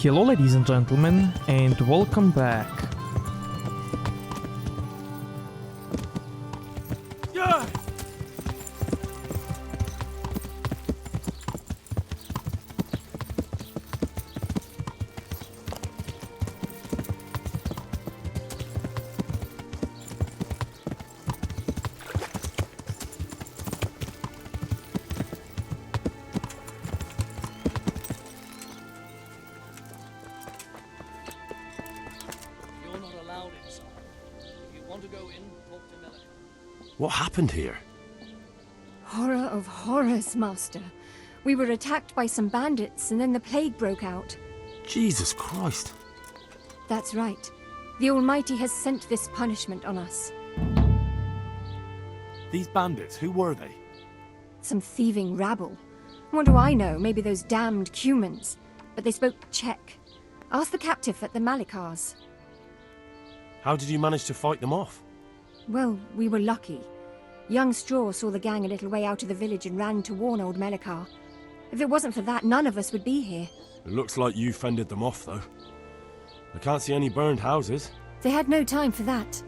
Hello ladies and gentlemen, and welcome back. What happened here? Horror of horrors, Master. We were attacked by some bandits and then the plague broke out. Jesus Christ. That's right. The Almighty has sent this punishment on us. These bandits, who were they? Some thieving rabble. What do I know? Maybe those damned humans. But they spoke Czech. Ask the captive at the Malikars. How did you manage to fight them off? Well, we were lucky. Young Straw saw the gang a little way out of the village and ran to warn old Melikar. If it wasn't for that, none of us would be here. It looks like you fended them off, though. I can't see any burned houses. They had no time for that.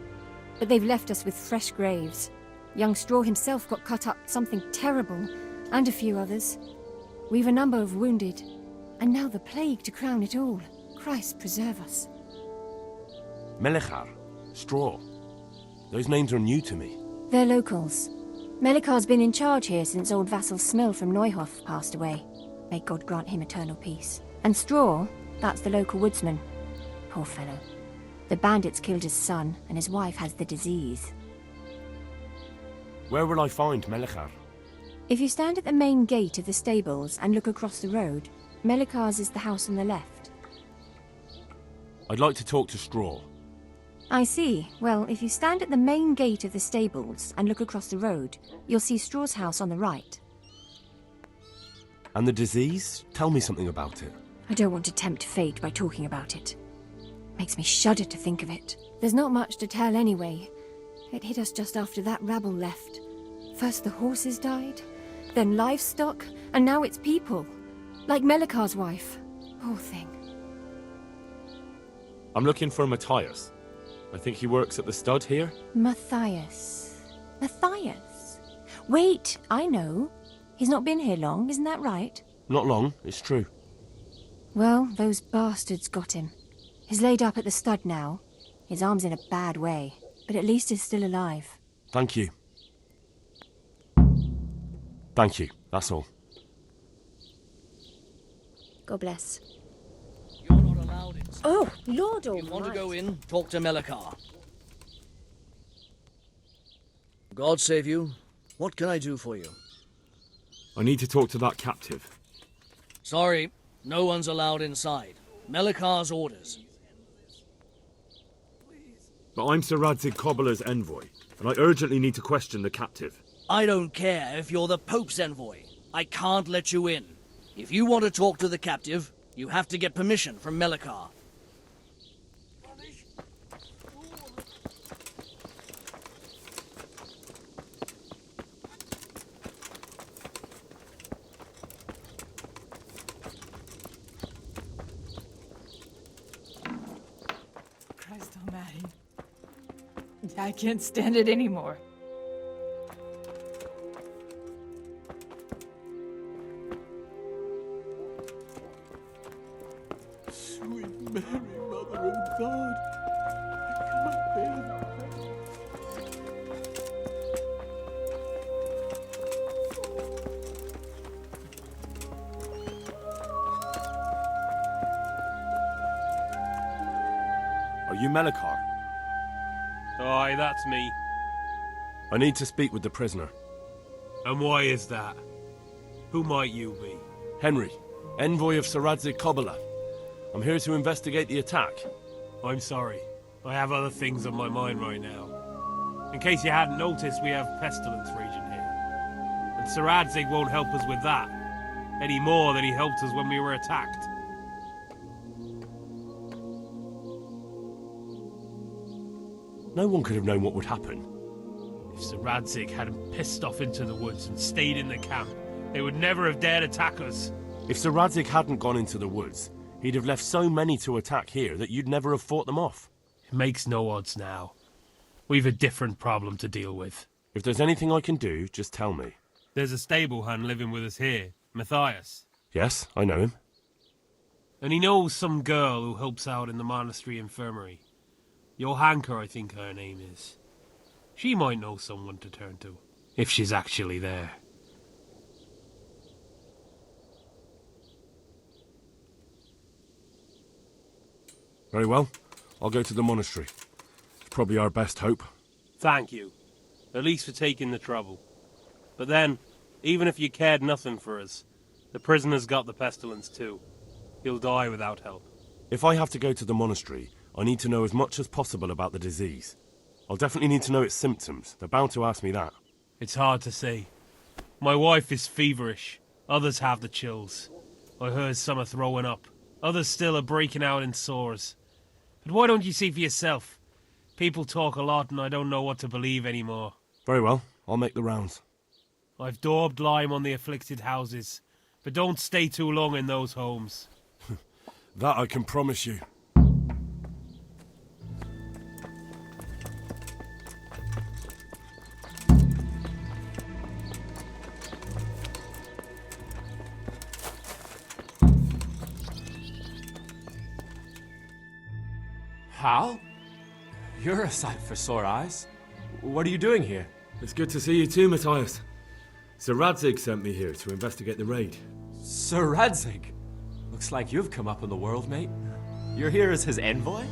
But they've left us with fresh graves. Young Straw himself got cut up something terrible, and a few others. We've a number of wounded. And now the plague to crown it all. Christ preserve us. Melikar, Straw. Those names are new to me. They're locals. Melikar's been in charge here since old vassal Smill from Neuhof passed away. May God grant him eternal peace. And Straw, that's the local woodsman. Poor fellow. The bandits killed his son, and his wife has the disease. Where will I find Melikar? If you stand at the main gate of the stables and look across the road, Melikar's is the house on the left. I'd like to talk to Straw. I see. Well, if you stand at the main gate of the stables and look across the road, you'll see Straw's house on the right. And the disease? Tell me something about it. I don't want to tempt fate by talking about it. Makes me shudder to think of it. There's not much to tell anyway. It hit us just after that rabble left. First the horses died, then livestock, and now it's people. Like Melikar's wife. Poor thing. I'm looking for Matthias. I think he works at the stud here. Matthias. Matthias? Wait, I know. He's not been here long, isn't that right? Not long, it's true. Well, those bastards got him. He's laid up at the stud now. His arm's in a bad way, but at least he's still alive. Thank you. Thank you, that's all. God bless. You're not allowed inside. Oh, Lord If you want to go in, talk to Melikar. God save you. What can I do for you? I need to talk to that captive. Sorry, no one's allowed inside. Melikar's orders. But I'm Sir Radzig Cobbler's envoy, and I urgently need to question the captive. I don't care if you're the Pope's envoy. I can't let you in. If you want to talk to the captive, you have to get permission from Melikar. Christ almighty. I can't stand it anymore. Sweet Mary, Mother of God, I cannot bear the pain. Are you Melikar? Aye, that's me. I need to speak with the prisoner. And why is that? Who might you be? Henry, envoy of Sir Radzig Cobbler. I'm here to investigate the attack. I'm sorry. I have other things on my mind right now. In case you hadn't noticed, we have pestilence raging here. And Sir Radzig won't help us with that, any more than he helped us when we were attacked. No one could have known what would happen. If Sir Radzig hadn't pissed off into the woods and stayed in the camp, they would never have dared attack us. If Sir Radzig hadn't gone into the woods, He'd have left so many to attack here that you'd never have fought them off. It makes no odds now. We've a different problem to deal with. If there's anything I can do, just tell me. There's a stable hand living with us here, Matthias. Yes, I know him. And he knows some girl who helps out in the monastery infirmary. Johanka, I think her name is. She might know someone to turn to, if she's actually there. Very well. I'll go to the monastery. It's probably our best hope. Thank you. At least for taking the trouble. But then, even if you cared nothing for us, the prisoner's got the pestilence too. He'll die without help. If I have to go to the monastery, I need to know as much as possible about the disease. I'll definitely need to know its symptoms. They're bound to ask me that. It's hard to say. My wife is feverish. Others have the chills. I heard some are throwing up. Others still are breaking out in sores. But why don't you see for yourself? People talk a lot and I don't know what to believe anymore. Very well. I'll make the rounds. I've daubed lime on the afflicted houses, but don't stay too long in those homes. That I can promise you. Hal? You're a sight for sore eyes. What are you doing here? It's good to see you too, Matthias. Sir Radzig sent me here to investigate the raid. Sir Radzig? Looks like you've come up in the world, mate. You're here as his envoy?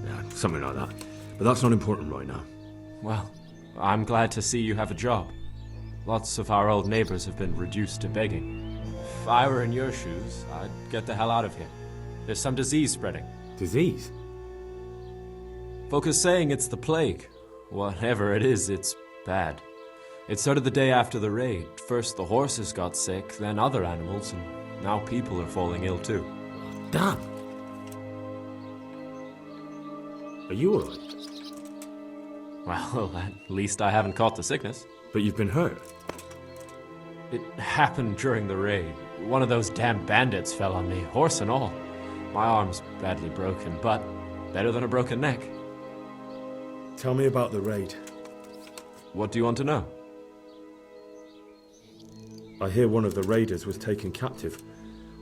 Yeah, something like that. But that's not important right now. Well, I'm glad to see you have a job. Lots of our old neighbors have been reduced to begging. If I were in your shoes, I'd get the hell out of here. There's some disease spreading. Disease? Folk are saying it's the plague. Whatever it is, it's bad. It started the day after the raid. First the horses got sick, then other animals, and now people are falling ill too. Damn! Are you alright? Well, at least I haven't caught the sickness. But you've been hurt. It happened during the raid. One of those damn bandits fell on me, horse and all. My arm's badly broken, but better than a broken neck. Tell me about the raid. What do you want to know? I hear one of the raiders was taken captive.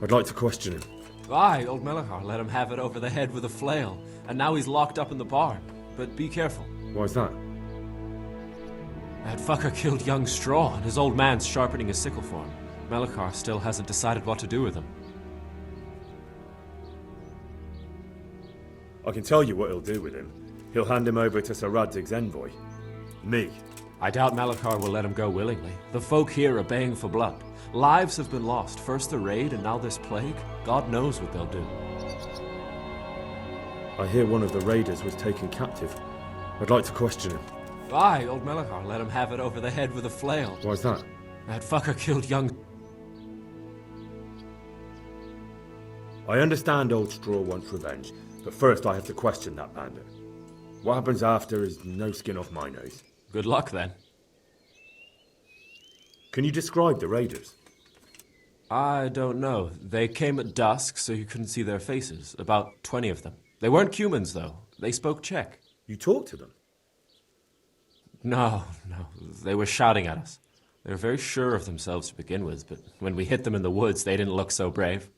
I'd like to question him. Aye, old Melachar let him have it over the head with a flail, and now he's locked up in the barn. But be careful. Why's that? That fucker killed young Straw, and his old man's sharpening his sickle for him. Melachar still hasn't decided what to do with him. I can tell you what he'll do with him. He'll hand him over to Sir Radzig's envoy. Me. I doubt Melachar will let him go willingly. The folk here are baying for blood. Lives have been lost. First the raid, and now this plague. God knows what they'll do. I hear one of the raiders was taken captive. I'd like to question him. Aye, old Melachar let him have it over the head with a flail. Why's that? That fucker killed young... I understand old Straw wants revenge, but first I have to question that bandit. What happens after is no skin off my nose. Good luck, then. Can you describe the raiders? I don't know. They came at dusk, so you couldn't see their faces. About 20 of them. They weren't humans, though. They spoke Czech. You talked to them? No. They were shouting at us. They were very sure of themselves to begin with, but when we hit them in the woods, they didn't look so brave.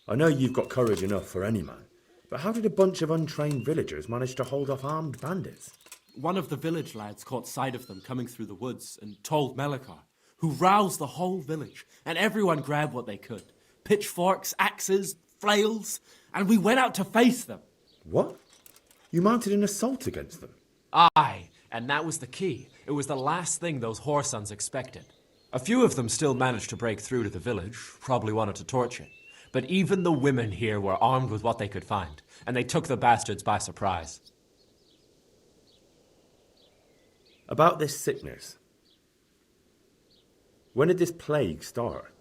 I know you've got courage enough for any man, but how did a bunch of untrained villagers manage to hold off armed bandits? One of the village lads caught sight of them coming through the woods and told Melachar, who roused the whole village, and everyone grabbed what they could. Pitchforks, axes, flails, and we went out to face them. What? You mounted an assault against them? Aye, and that was the key. It was the last thing those whoresons expected. A few of them still managed to break through to the village, probably wanted to torch it. But even the women here were armed with what they could find, and they took the bastards by surprise. About this sickness. When did this plague start?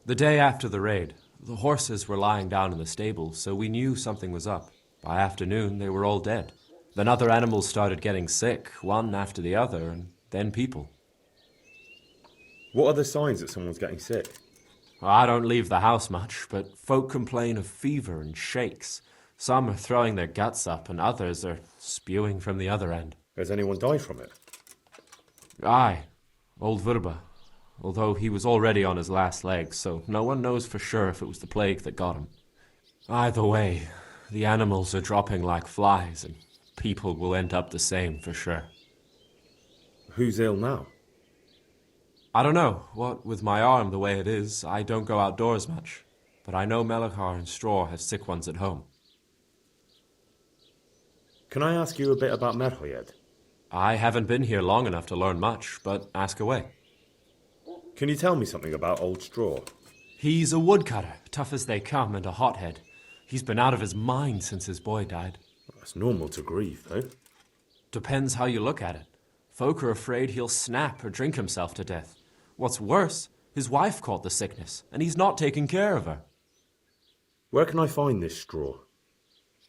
The day after the raid, the horses were lying down in the stable, so we knew something was up. By afternoon, they were all dead. Then other animals started getting sick, one after the other, and then people. What are the signs that someone's getting sick? I don't leave the house much, but folk complain of fever and shakes. Some are throwing their guts up, and others are spewing from the other end. Has anyone died from it? Aye, old Verba. Although he was already on his last legs, so no one knows for sure if it was the plague that got him. Either way, the animals are dropping like flies, and people will end up the same for sure. Who's ill now? I don't know. What with my arm the way it is, I don't go outdoors much. But I know Melachar and Straw have sick ones at home. Can I ask you a bit about Merhoyed? I haven't been here long enough to learn much, but ask away. Can you tell me something about Old Straw? He's a woodcutter, tough as they come, and a hothead. He's been out of his mind since his boy died. That's normal to grieve, though. Depends how you look at it. Folk are afraid he'll snap or drink himself to death. What's worse, his wife caught the sickness, and he's not taking care of her. Where can I find this Straw?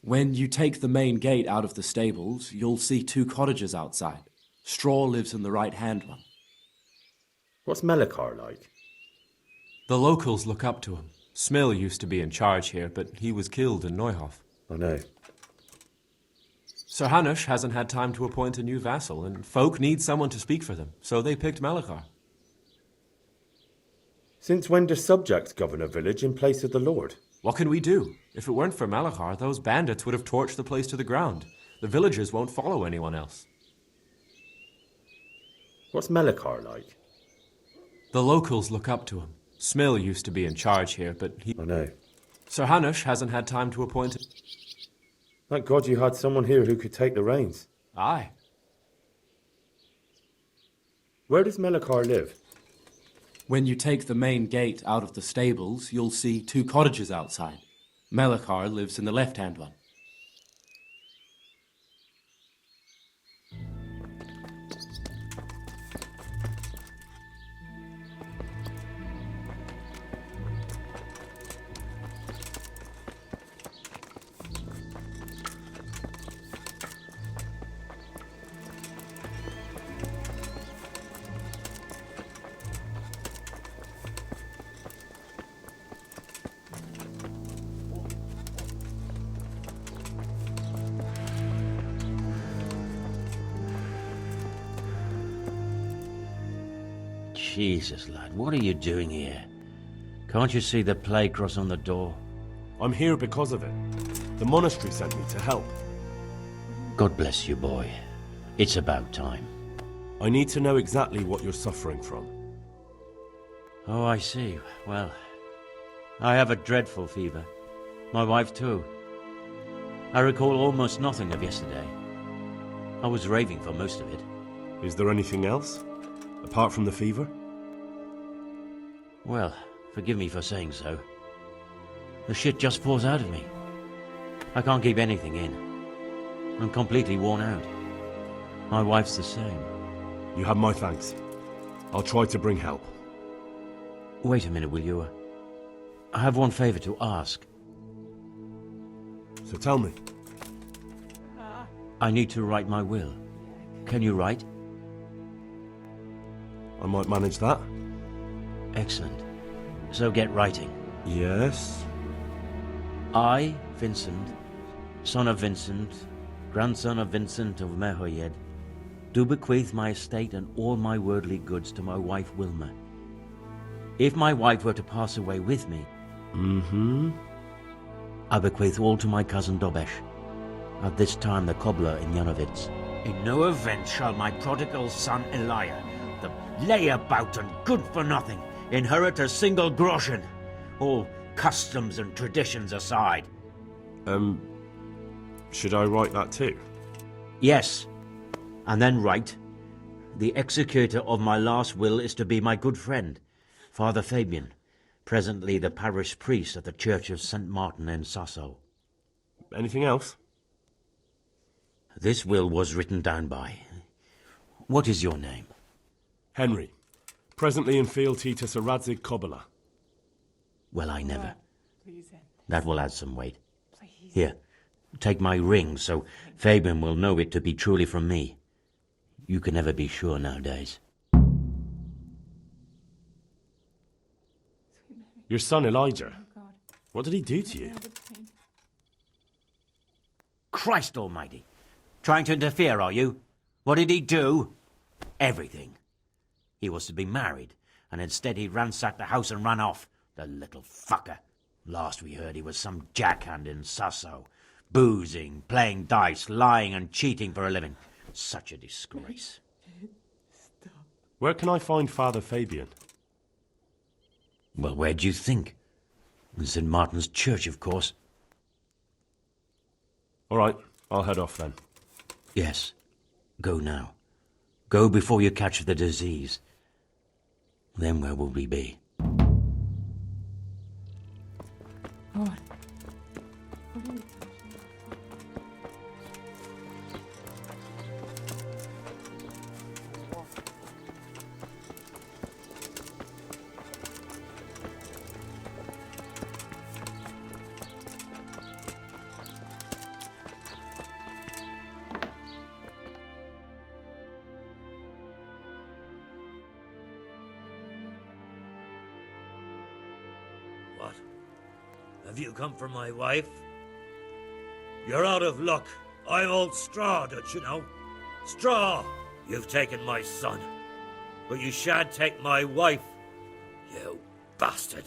When you take the main gate out of the stables, you'll see 2 cottages outside. Straw lives in the right-hand one. What's Melachar like? The locals look up to him. Smill used to be in charge here, but he was killed in Neuhof. I know. Sir Hanush hasn't had time to appoint a new vassal, and folk need someone to speak for them, so they picked Melachar. Since when does subjects govern a village in place of the Lord? What can we do? If it weren't for Melachar, those bandits would have torched the place to the ground. The villagers won't follow anyone else. What's Melachar like? The locals look up to him. Smill used to be in charge here, but he... I know. Sir Hanush hasn't had time to appoint... Thank God you had someone here who could take the reins. Aye. Where does Melachar live? When you take the main gate out of the stables, you'll see 2 cottages outside. Melachar lives in the left-hand one. Jesus, lad, what are you doing here? Can't you see the plague cross on the door? I'm here because of it. The monastery sent me to help. God bless you, boy. It's about time. I need to know exactly what you're suffering from. Oh, I see. Well, I have a dreadful fever. My wife, too. I recall almost nothing of yesterday. I was raving for most of it. Is there anything else? Apart from the fever? Well, forgive me for saying so. The shit just pours out of me. I can't keep anything in. I'm completely worn out. My wife's the same. You have my thanks. I'll try to bring help. Wait a minute, will you? I have one favor to ask. So tell me. I need to write my will. Can you write? I might manage that. Excellent. So get writing. Yes? I, Vincent, son of Vincent, grandson of Vincent of Merhoyed, do bequeath my estate and all my worldly goods to my wife Wilma. If my wife were to pass away with me, I bequeath all to my cousin Dobesh, at this time the cobbler in Yanovitz. In no event shall my prodigal son Elia, the layabout and good-for-nothing, inherit a single groschen, all customs and traditions aside. Should I write that too? Yes, and then write, the executor of my last will is to be my good friend, Father Fabian, presently the parish priest at the Church of St. Martin in Sasso. Anything else? This will was written down by... What is your name? Henry. Presently in fealty to Sir Radzig Kobyla. Well, I never. Please, That will add some weight. please. Here, take my ring so Fabian will know it to be truly from me. You can never be sure nowadays. Please. What is your name? Henry. Presently in fealty to Sir Radzig Kobyla. Well, I never. That will add some weight. Here, take my ring so Fabian will know it to be truly from me. You can never be sure nowadays. 'Tis well. You can never be sure nowadays. Your son Elijah. What did he do to you? Christ almighty. Trying to interfere, are you? What did he do? Everything. He was to be married, and instead he ransacked the house and ran off. The little fucker. Last we heard he was some jackhand in Sasso. Boozing, playing dice, lying and cheating for a living. Such a disgrace. Where can I find Father Fabian? Well, where do you think? In St. Martin's Church, of course. All right, I'll head off then. Yes. Go now. Go before you catch the disease. Then where will we be? What? What? Have you come for my wife? You're out of luck. I'm old Straw, don't you know? Straw! You've taken my son. But you shan't take my wife. You bastard.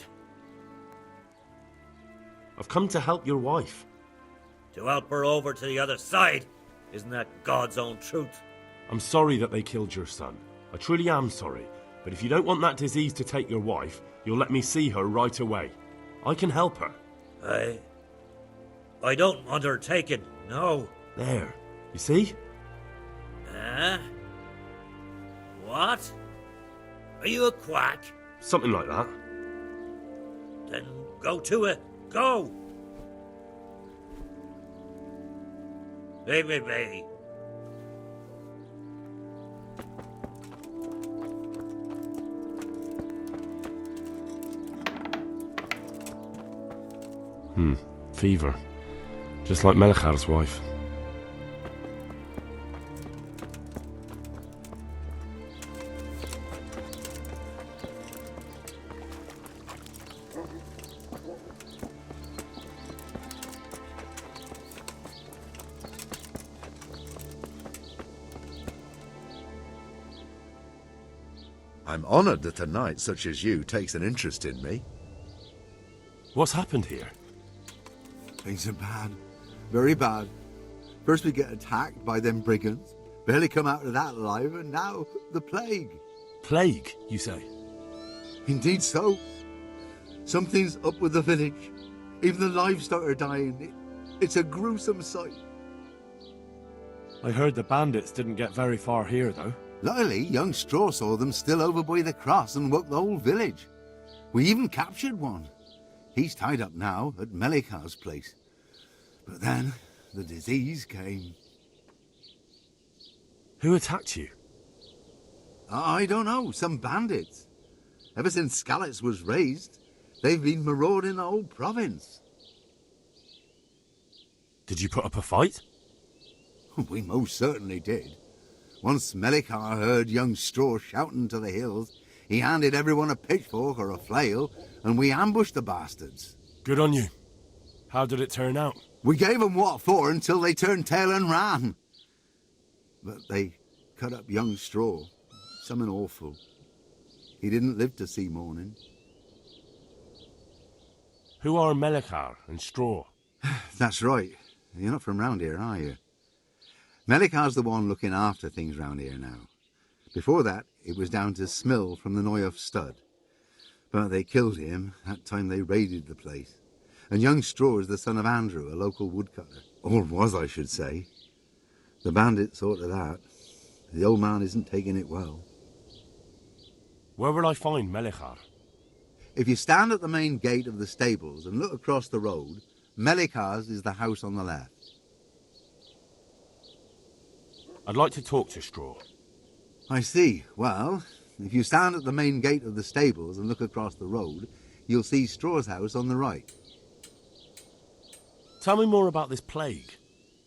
I've come to help your wife. To help her over to the other side. Isn't that God's own truth? I'm sorry that they killed your son. I truly am sorry. But if you don't want that disease to take your wife, you'll let me see her right away. I can help her. I don't want her taken, no. There. You see? Huh? What? Are you a quack? Something like that. Then go to it. Go! Leave me be. Fever. Just like Melichar's wife. I'm honoured that a knight such as you takes an interest in me. What's happened here? Things are bad. Very bad. First we get attacked by them brigands. Barely come out of that alive, and now the plague. Plague, you say? Indeed so. Something's up with the village. Even the livestock are dying. It's a gruesome sight. I heard the bandits didn't get very far here, though. Luckily, young Straw saw them still over by the cross and woke the whole village. We even captured one. He's tied up now at Melichar's place. But then the disease came. Who attacked you? I don't know, some bandits. Ever since Skalitz was raised, they've been marauding the whole province. Did you put up a fight? We most certainly did. Once Melichar heard young Straw shouting to the hills, he handed everyone a pitchfork or a flail, and we ambushed the bastards. Good on you. How did it turn out? We gave them what for until they turned tail and ran. But they cut up young Straw. Something awful. He didn't live to see morning. Who are Melichar and Straw? That's right. You're not from round here, are you? Melichar's the one looking after things round here now. Before that, it was down to Smill from the Neuhoff stud. But they killed him that time they raided the place. And young Straw is the son of Andrew, a local woodcutter. Or was, I should say. The bandits saw to that. The old man isn't taking it well. Where will I find Melichar? If you stand at the main gate of the stables and look across the road, Melichar's is the house on the left. I'd like to talk to Straw. I see. Well, if you stand at the main gate of the stables and look across the road, you'll see Straw's house on the right. Tell me more about this plague.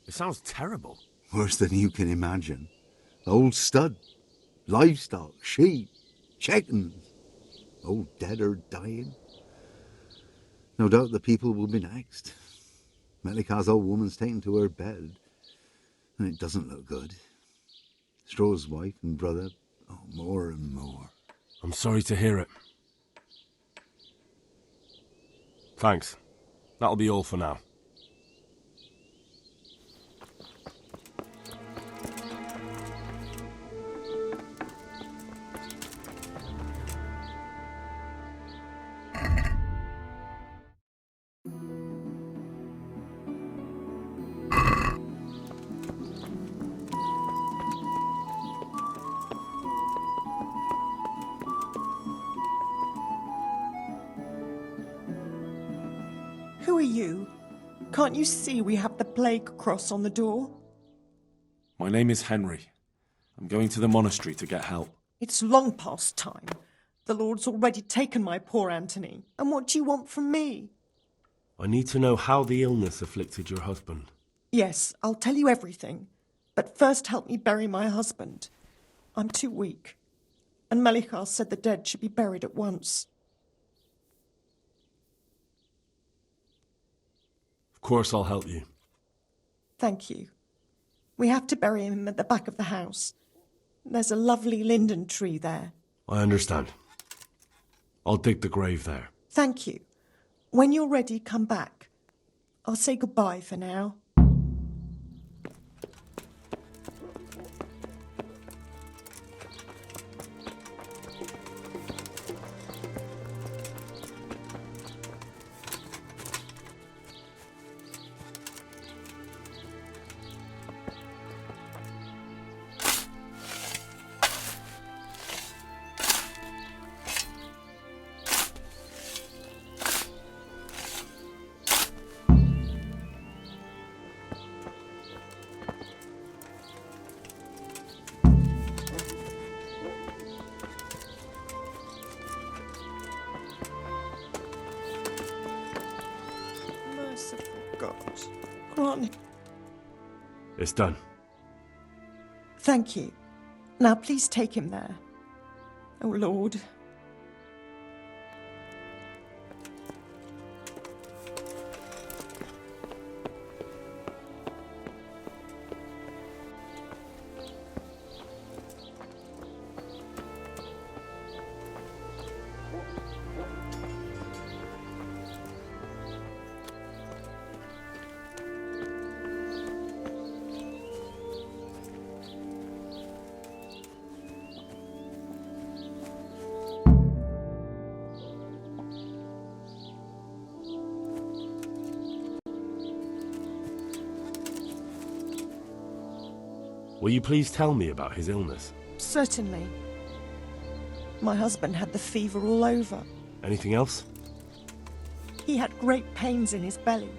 It sounds terrible. Worse than you can imagine. The old stud, livestock, sheep, chickens, all dead or dying. No doubt the people will be next. Melikar's old woman's taken to her bed, and it doesn't look good. Straw's wife and brother, more and more. I'm sorry to hear it. Thanks. That'll be all for now. Who are you? Can't you see we have the plague cross on the door? My name is Henry. I'm going to the monastery to get help. It's long past time. The Lord's already taken my poor Anthony. And what do you want from me? I need to know how the illness afflicted your husband. Yes, I'll tell you everything. But first help me bury my husband. I'm too weak. And Melikar said the dead should be buried at once. Of course I'll help you. Thank you. We have to bury him at the back of the house. There's a lovely linden tree there. I understand. I'll dig the grave there. Thank you. When you're ready, come back. I'll say goodbye for now. Merciful God, grant. It's done. Thank you. Now please take him there. Oh, Lord. Will you please tell me about his illness? Certainly. My husband had the fever all over. Anything else? He had great pains in his belly.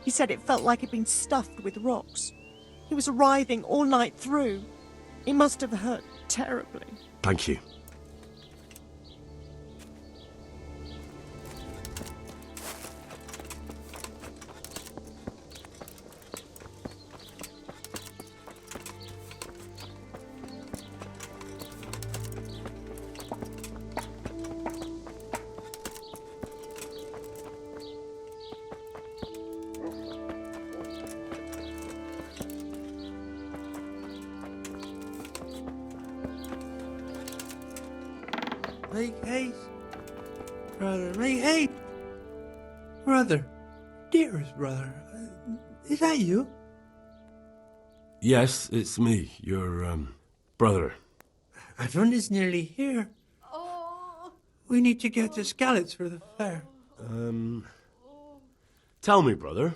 He said it felt like it'd been stuffed with rocks. He was writhing all night through. It must have hurt terribly. Thank you. Make haste. Brother, make haste. Brother, dearest brother, is that you? Yes, it's me, your, brother. Everyone is nearly here. We need to get to Skalitz for the fair. Tell me, brother,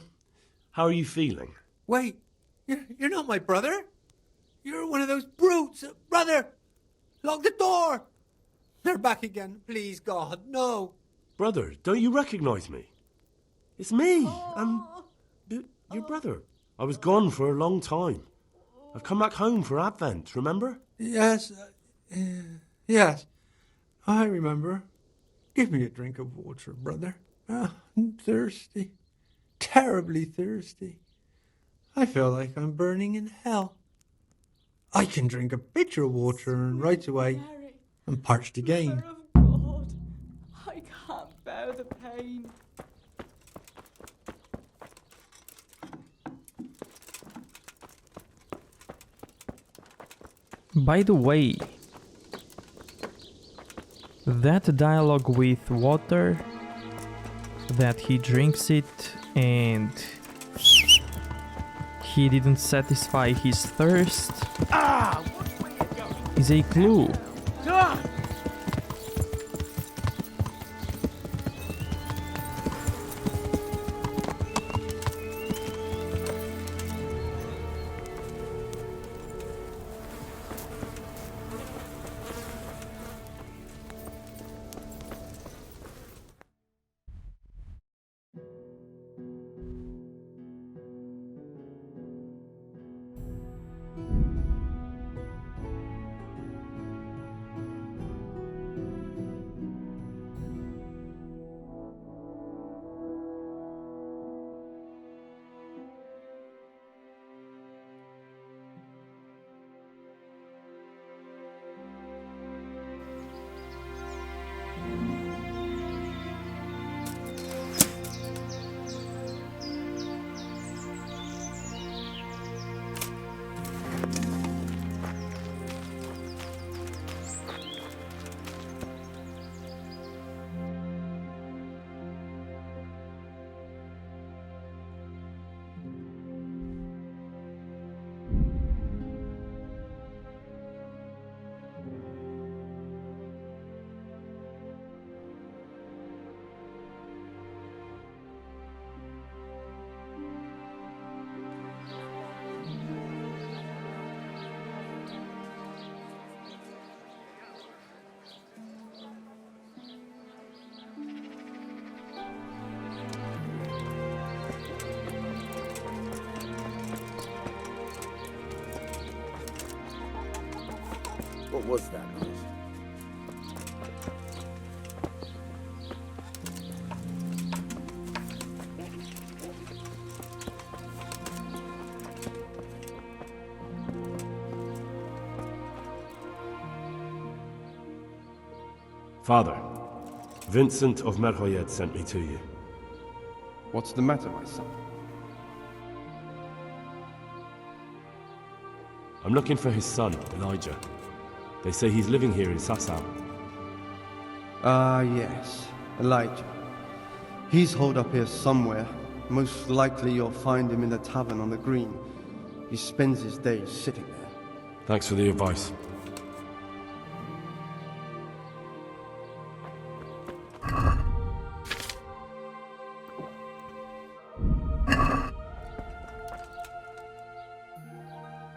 how are you feeling? Wait, you're not my brother? You're one of those brutes. Brother, lock the door. They're back again. Please, God, no. Brother, don't you recognize me? It's me. Your brother. I was gone for a long time. I've come back home for Advent, remember? Yes, yes, I remember. Give me a drink of water, brother. I'm thirsty. Terribly thirsty. I feel like I'm burning in hell. I can drink a pitcher of water and right away I'm parched again. God, I can't bear the pain. By the way, that dialogue with water, that he drinks it and he didn't satisfy his thirst, is a clue. What was that noise? Father, Vincent of Merhoyed sent me to you. What's the matter, my son? I'm looking for his son, Elijah. They say he's living here in Sasau. Ah, yes. Elijah. He's holed up here somewhere. Most likely you'll find him in the tavern on the green. He spends his days sitting there. Thanks for the advice.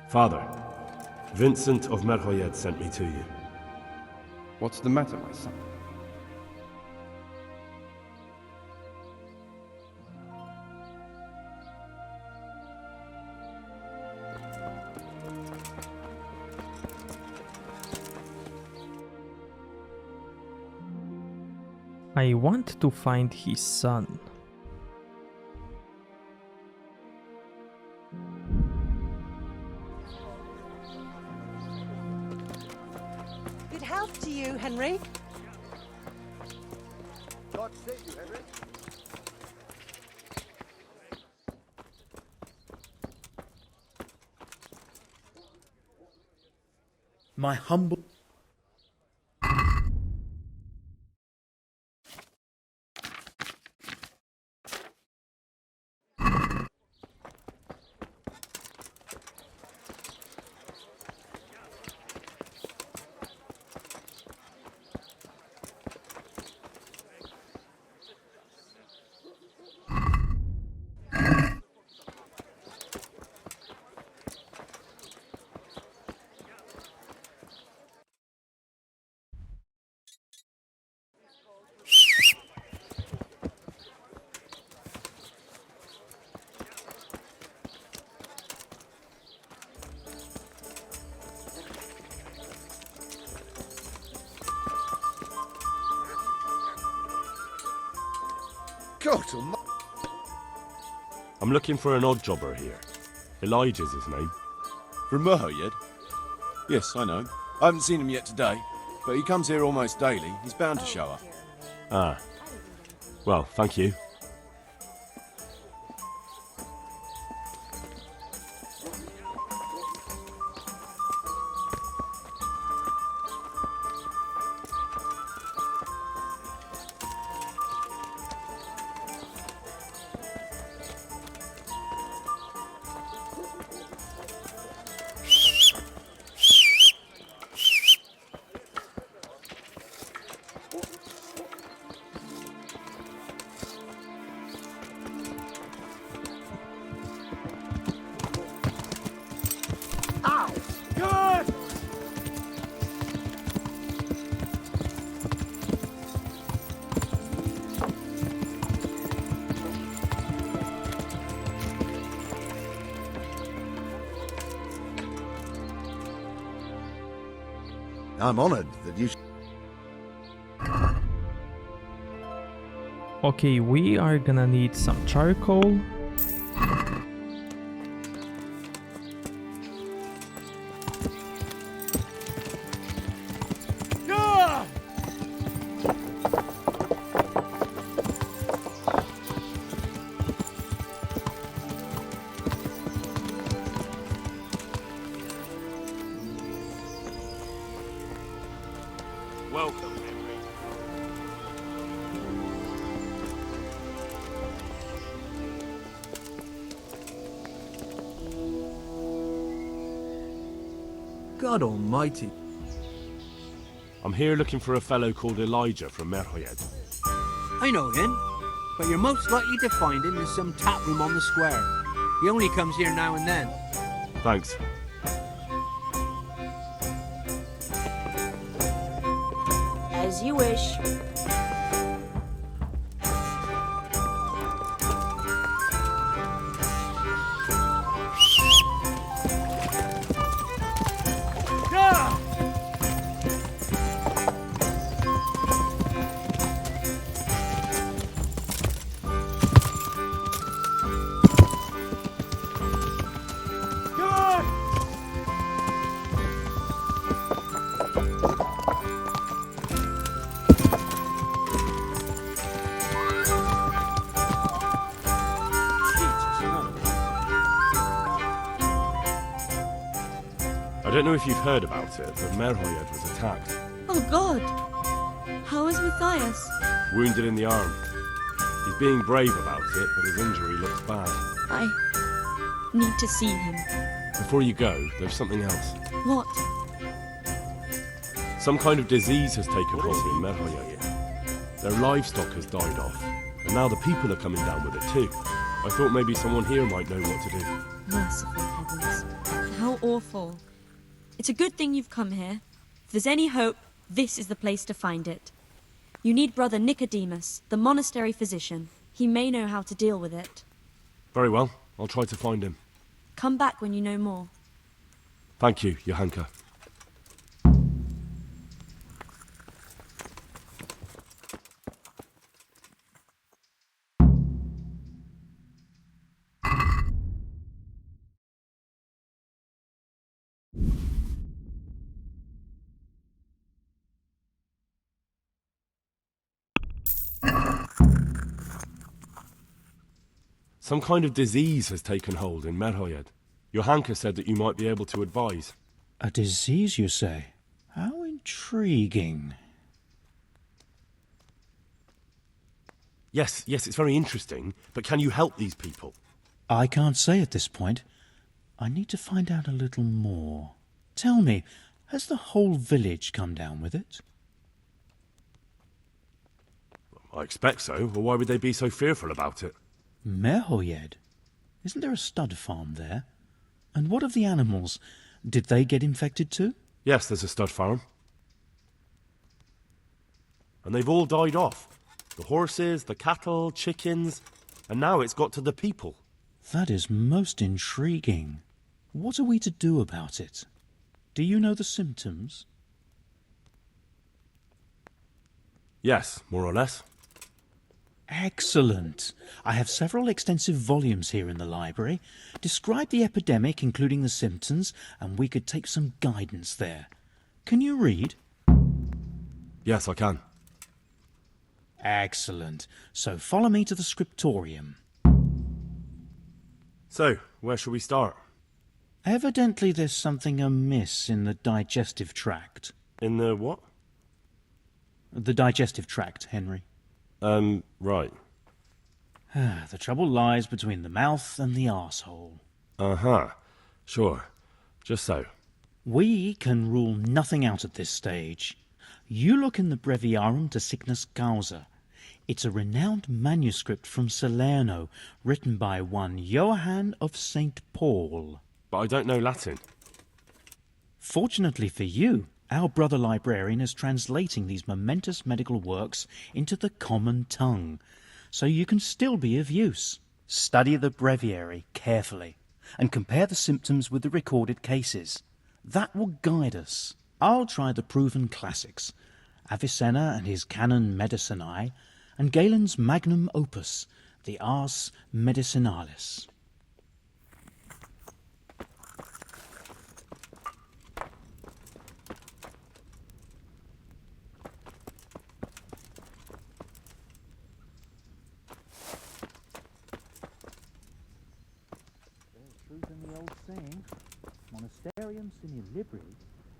Father, Vincent of Merhoyed sent me to you. What's the matter, my son? I want to find his son. Good health to you, Henry. God save you, Henry. My humble... God almighty. I'm looking for an odd jobber here. Elijah's his name. From Merhoyed? Yes, I know. I haven't seen him yet today, but he comes here almost daily. He's bound to show up. Ah. Well, thank you. I'm honoured that you... Okay, we are gonna need some charcoal. Welcome, Henry. God almighty. I'm here looking for a fellow called Elijah from Merhoyed. I know him, but you're most likely to find him in some tap room on the square. He only comes here now and then. Thanks. As you wish. I don't know if you've heard about it, but Merhoyed was attacked. Oh God! How is Matthias? Wounded in the arm. He's being brave about it, but his injury looks bad. I need to see him. Before you go, there's something else. What? Some kind of disease has taken hold in Merhoyed. Their livestock has died off, and now the people are coming down with it too. I thought maybe someone here might know what to do. Merciful heavens. How awful. It's a good thing you've come here. If there's any hope, this is the place to find it. You need Brother Nicodemus, the monastery physician. He may know how to deal with it. Very well, I'll try to find him. Come back when you know more. Thank you, Johanka. Some kind of disease has taken hold in Merhoyed. Johanka said that you might be able to advise. A disease, you say? How intriguing. Yes, it's very interesting, but can you help these people? I can't say at this point. I need to find out a little more. Tell me, has the whole village come down with it? I expect so, or why would they be so fearful about it? Merhoyed? Isn't there a stud farm there? And what of the animals? Did they get infected too? Yes, there's a stud farm. And they've all died off. The horses, the cattle, chickens, and now it's got to the people. That is most intriguing. What are we to do about it? Do you know the symptoms? Yes, more or less. Excellent. I have several extensive volumes here in the library. Describe the epidemic, including the symptoms, and we could take some guidance there. Can you read? Yes, I can. Excellent. So follow me to the scriptorium. So, where shall we start? Evidently there's something amiss in the digestive tract. In the what? The digestive tract, Henry. Right. The trouble lies between the mouth and the arsehole. Uh-huh. Sure. Just so. We can rule nothing out at this stage. You look in the Breviarum de Sickness Causa. It's a renowned manuscript from Salerno, written by one Johann of St. Paul. But I don't know Latin. Fortunately for you, our brother librarian is translating these momentous medical works into the common tongue, so you can still be of use. Study the breviary carefully, and compare the symptoms with the recorded cases. That will guide us. I'll try the proven classics, Avicenna and his Canon Medicinae, and Galen's magnum opus, the Ars Medicinalis. There's truth in the old saying, Monasterium sine libri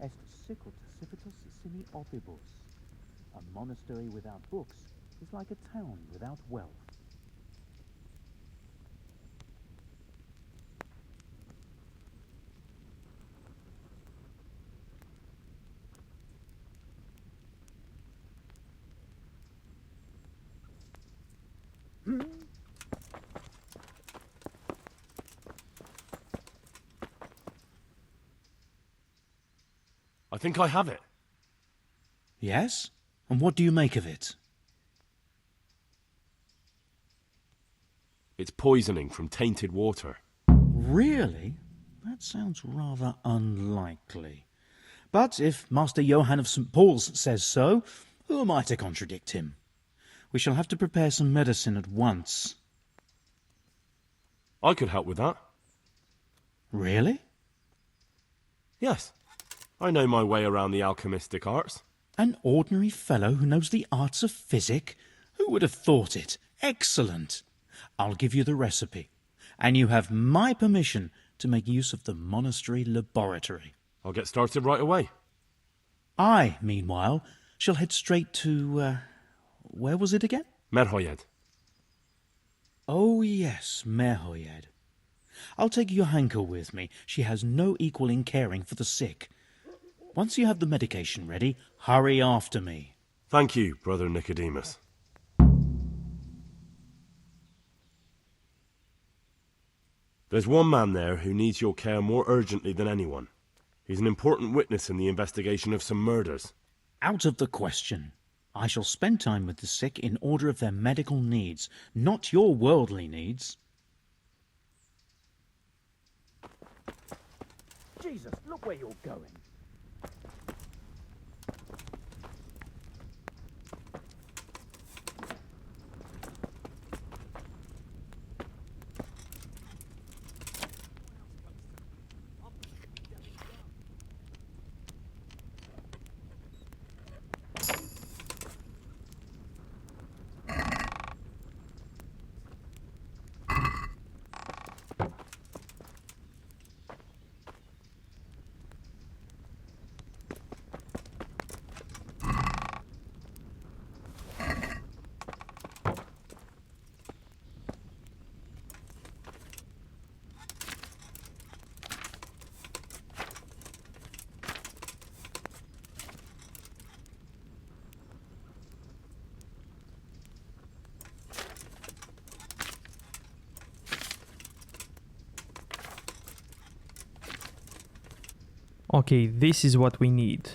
est sicut civitas sine opibus. A monastery without books is like a town without wealth. I think I have it. Yes? And what do you make of it? It's poisoning from tainted water. Really? That sounds rather unlikely. But if Master Johann of St. Paul's says so, who am I to contradict him? We shall have to prepare some medicine at once. I could help with that. Really? Yes. I know my way around the alchemistic arts. An ordinary fellow who knows the arts of physic? Who would have thought it? Excellent. I'll give you the recipe, and you have my permission to make use of the monastery laboratory. I'll get started right away. I, meanwhile, shall head straight to, where was it again? Merhoyed. Oh, yes, Merhoyed. I'll take Johanka with me. She has no equal in caring for the sick. Once you have the medication ready, hurry after me. Thank you, Brother Nicodemus. There's one man there who needs your care more urgently than anyone. He's an important witness in the investigation of some murders. Out of the question. I shall spend time with the sick in order of their medical needs, not your worldly needs. Jesus, look where you're going. Okay, this is what we need.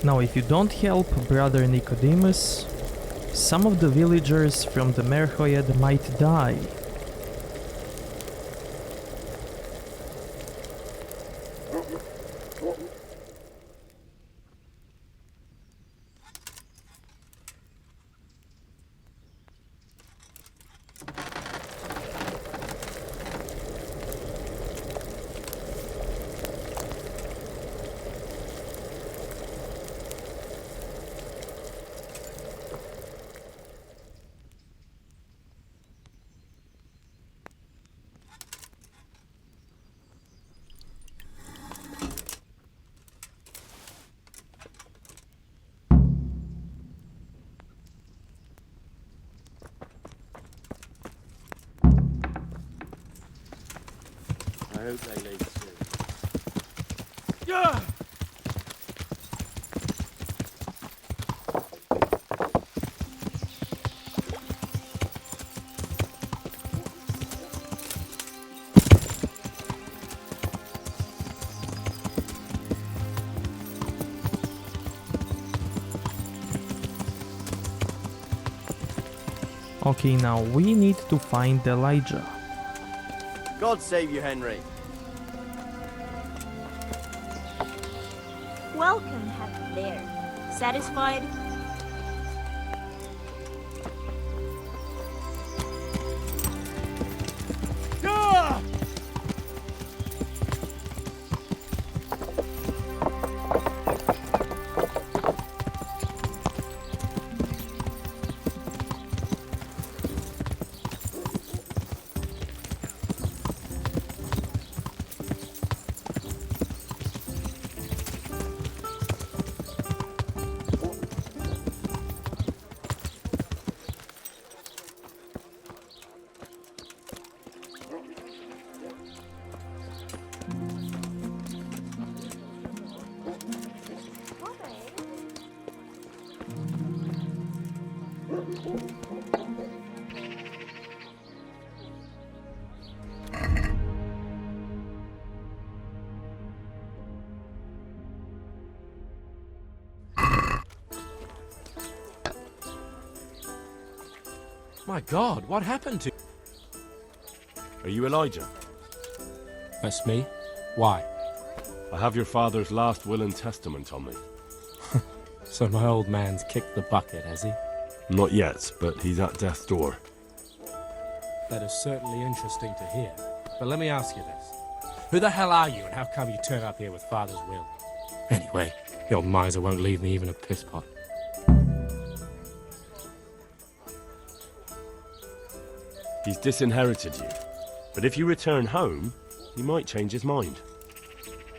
Now, if you don't help Brother Nicodemus, some of the villagers from the Merhoyed might die. I hope they leave soon. Yeah! Okay, now we need to find Elijah. God save you, Henry. Welcome, Happy Bear. Satisfied? Yeah! My God, what happened to... Are you Elijah? That's me. Why? I have your father's last will and testament on me. So my old man's kicked the bucket, has he? Not yet, but he's at death's door. That is certainly interesting to hear. But let me ask you this. Who the hell are you, and how come you turn up here with Father's will? Anyway, the old miser won't leave me even a piss pot. He's disinherited you. But if you return home, he might change his mind.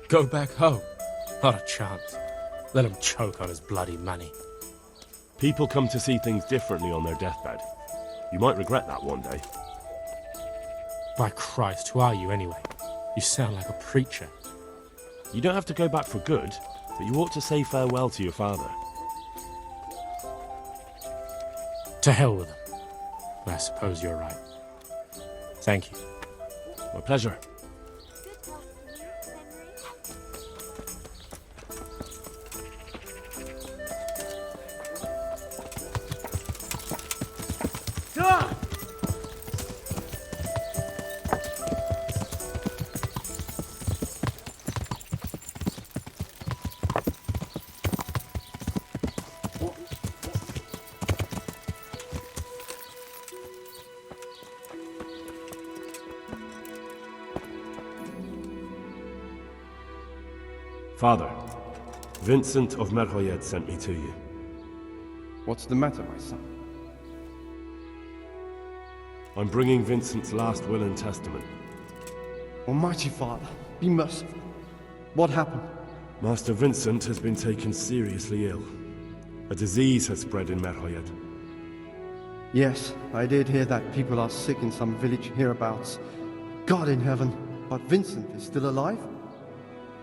Go back home? Not a chance. Let him choke on his bloody money. People come to see things differently on their deathbed. You might regret that one day. By Christ, who are you anyway? You sound like a preacher. You don't have to go back for good, but you ought to say farewell to your father. To hell with him. I suppose you're right. Thank you. My pleasure. Father, Vincent of Merhoyed sent me to you. What's the matter, my son? I'm bringing Vincent's last will and testament. Almighty Father, be merciful. What happened? Master Vincent has been taken seriously ill. A disease has spread in Merhoyed. Yes, I did hear that people are sick in some village hereabouts. God in heaven, but Vincent is still alive?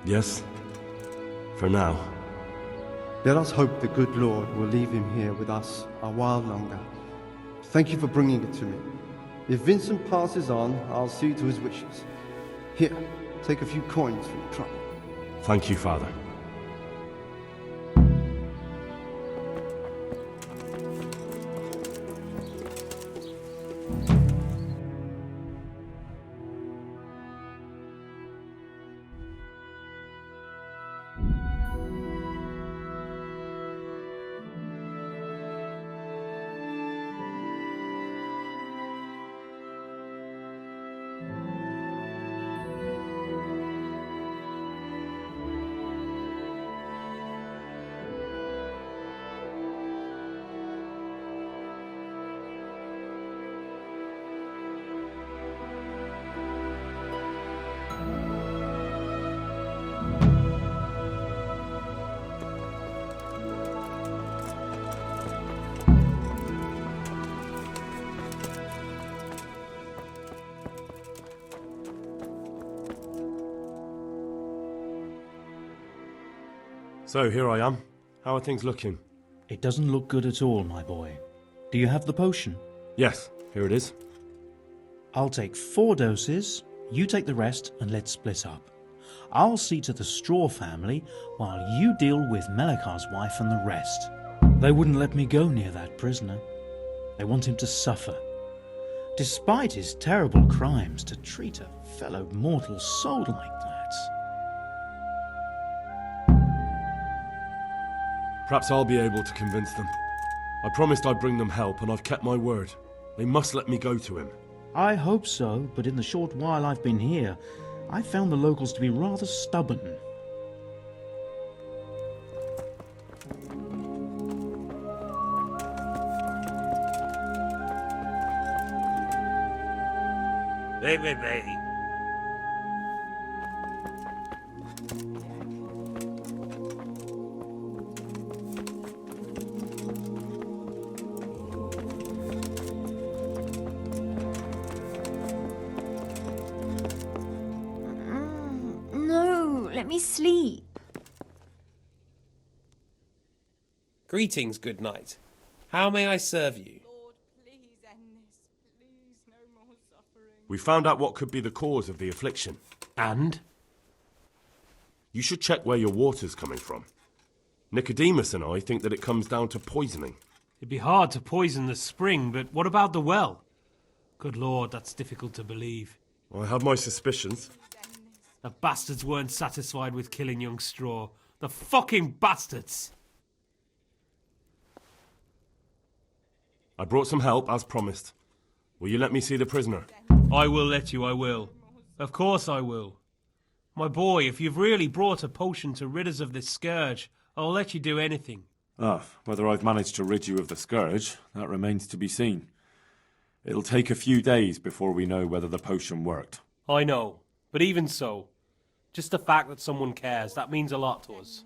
Yes, for now. Let us hope the good Lord will leave him here with us a while longer. Thank you for bringing it to me. If Vincent passes on, I'll see to his wishes. Here, take a few coins for your trouble. Thank you, Father. So, here I am. How are things looking? It doesn't look good at all, my boy. Do you have the potion? Yes, here it is. I'll take 4 doses, you take the rest, and let's split up. I'll see to the Straw family, while you deal with Melikar's wife and the rest. They wouldn't let me go near that prisoner. They want him to suffer. Despite his terrible crimes, to treat a fellow mortal soul like that. Perhaps I'll be able to convince them. I promised I'd bring them help, and I've kept my word. They must let me go to him. I hope so, but in the short while I've been here, I've found the locals to be rather stubborn. Baby. No, let me sleep. Greetings, good knight. How may I serve you? We found out what could be the cause of the affliction. And? You should check where your water's coming from. Nicodemus and I think that it comes down to poisoning. It'd be hard to poison the spring, but what about the well? Good lord, that's difficult to believe. I have my suspicions. The bastards weren't satisfied with killing young Straw. The fucking bastards! I brought some help, as promised. Will you let me see the prisoner? I will let you, I will. Of course I will. My boy, if you've really brought a potion to rid us of this scourge, I'll let you do anything. Whether I've managed to rid you of the scourge, that remains to be seen. It'll take a few days before we know whether the potion worked. I know, but even so, just the fact that someone cares, that means a lot to us.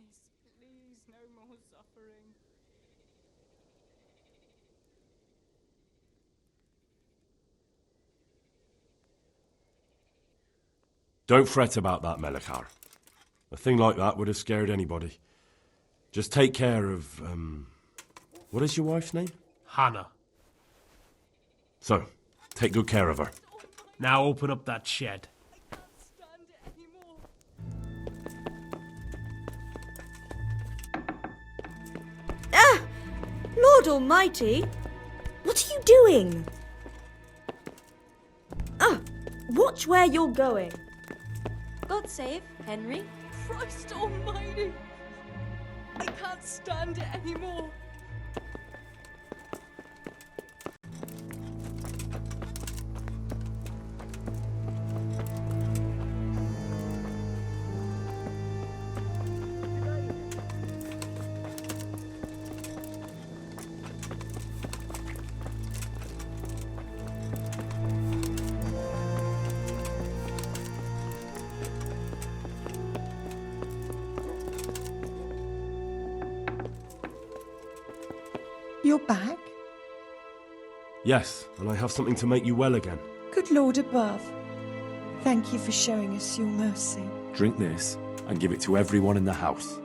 Don't fret about that, Melikar. A thing like that would have scared anybody. Just take care of, what is your wife's name? Hannah. So, take good care of her. Now open up that shed. Ah! Lord Almighty! What are you doing? Ah! Watch where you're going. God save Henry. Christ almighty! I can't stand it anymore. You're back? Yes, and I have something to make you well again. Good Lord above. Thank you for showing us your mercy. Drink this and give it to everyone in the house.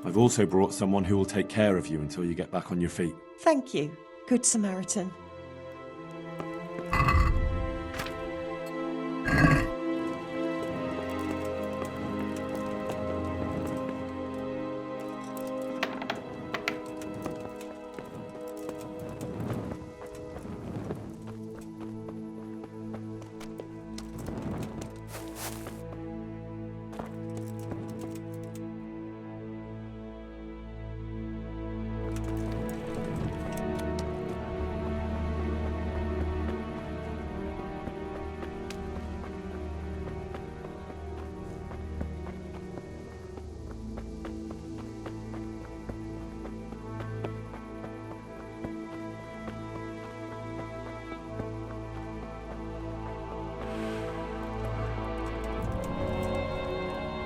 I've also brought someone who will take care of you until you get back on your feet. Thank you, Good Samaritan.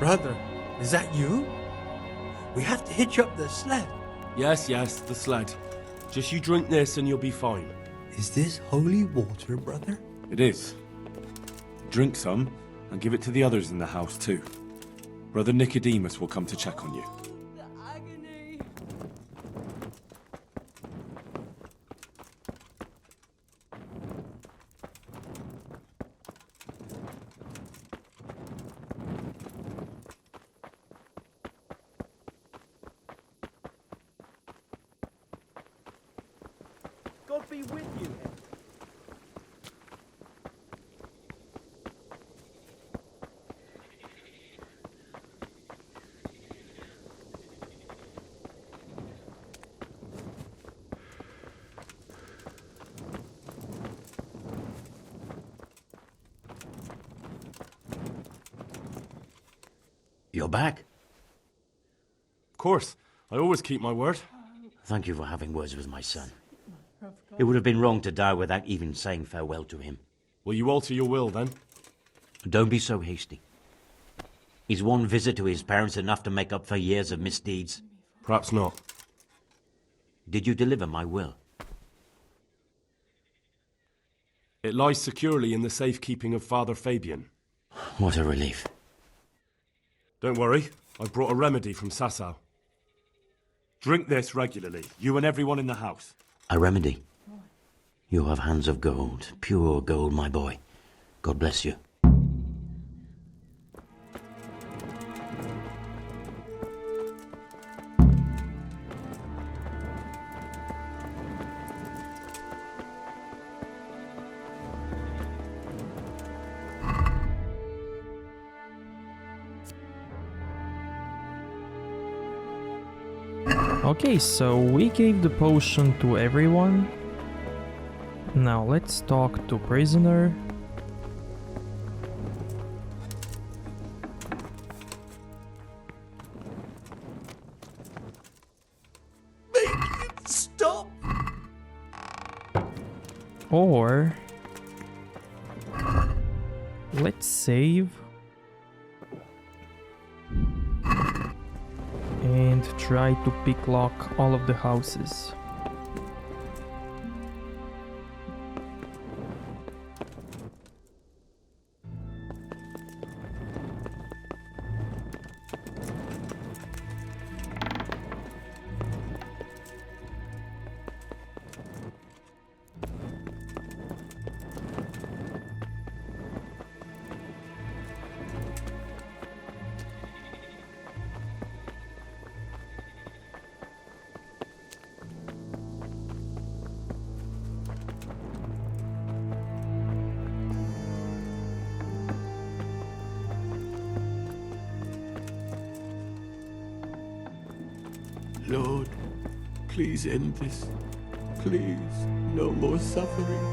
Brother, is that you? We have to hitch up the sled. Yes, the sled. Just you drink this and you'll be fine. Is this holy water, brother? It is. Drink some and give it to the others in the house too. Brother Nicodemus will come to check on you. God be with you, Henry. You're back? Of course. I always keep my word. Thank you for having words with my son. It would have been wrong to die without even saying farewell to him. Will you alter your will, then? Don't be so hasty. Is one visit to his parents enough to make up for years of misdeeds? Perhaps not. Did you deliver my will? It lies securely in the safekeeping of Father Fabian. What a relief. Don't worry, I've brought a remedy from Sasau. Drink this regularly, you and everyone in the house. A remedy? You have hands of gold, pure gold, my boy. God bless you. Okay, so we gave the potion to everyone. Now let's talk to prisoner. Make it stop! Or let's save and try to pick lock all of the houses. Lord, please end this. Please, no more suffering.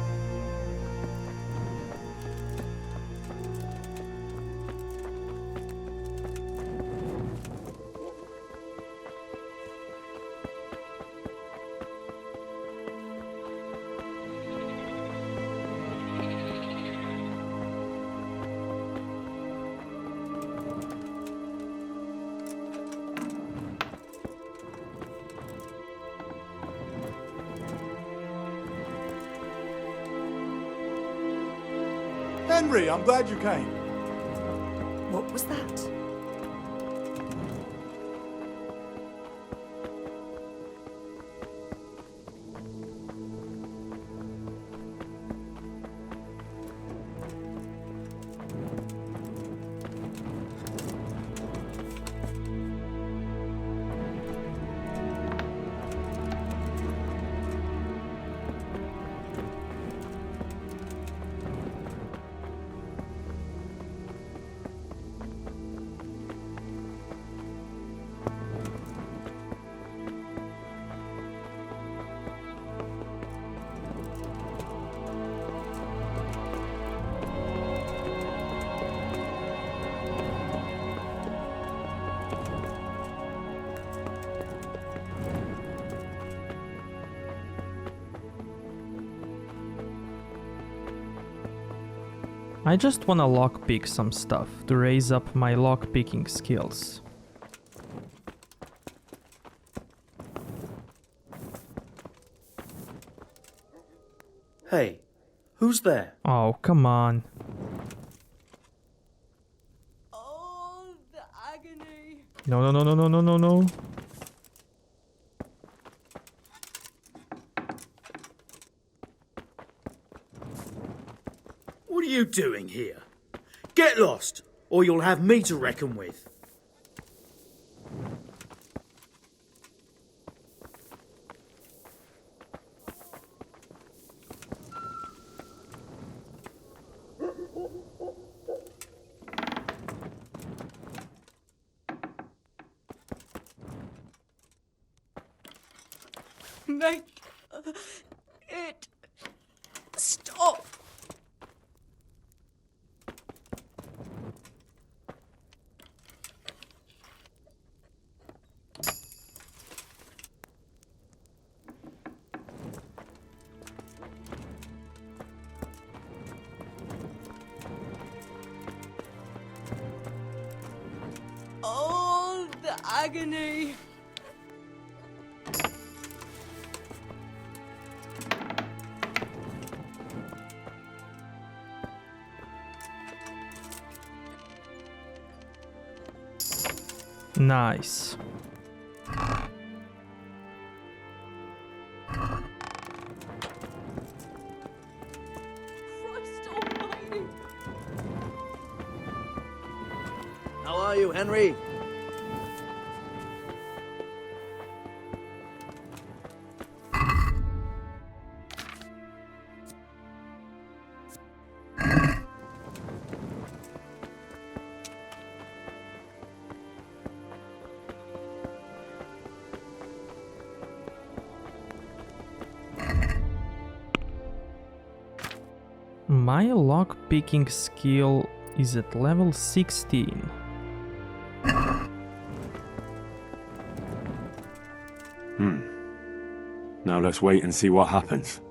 Henry, I'm glad you came. What was that? I just wanna lockpick some stuff to raise up my lockpicking skills. Hey, who's there? Oh, come on. Oh, the agony. No, no, no, no, no, no, no, no. What are you doing here? Get lost, or you'll have me to reckon with. Make it stop. Oh, the agony. Nice. Christ almighty. How are you, Henry? My lock-picking skill is at level 16. Now let's wait and see what happens.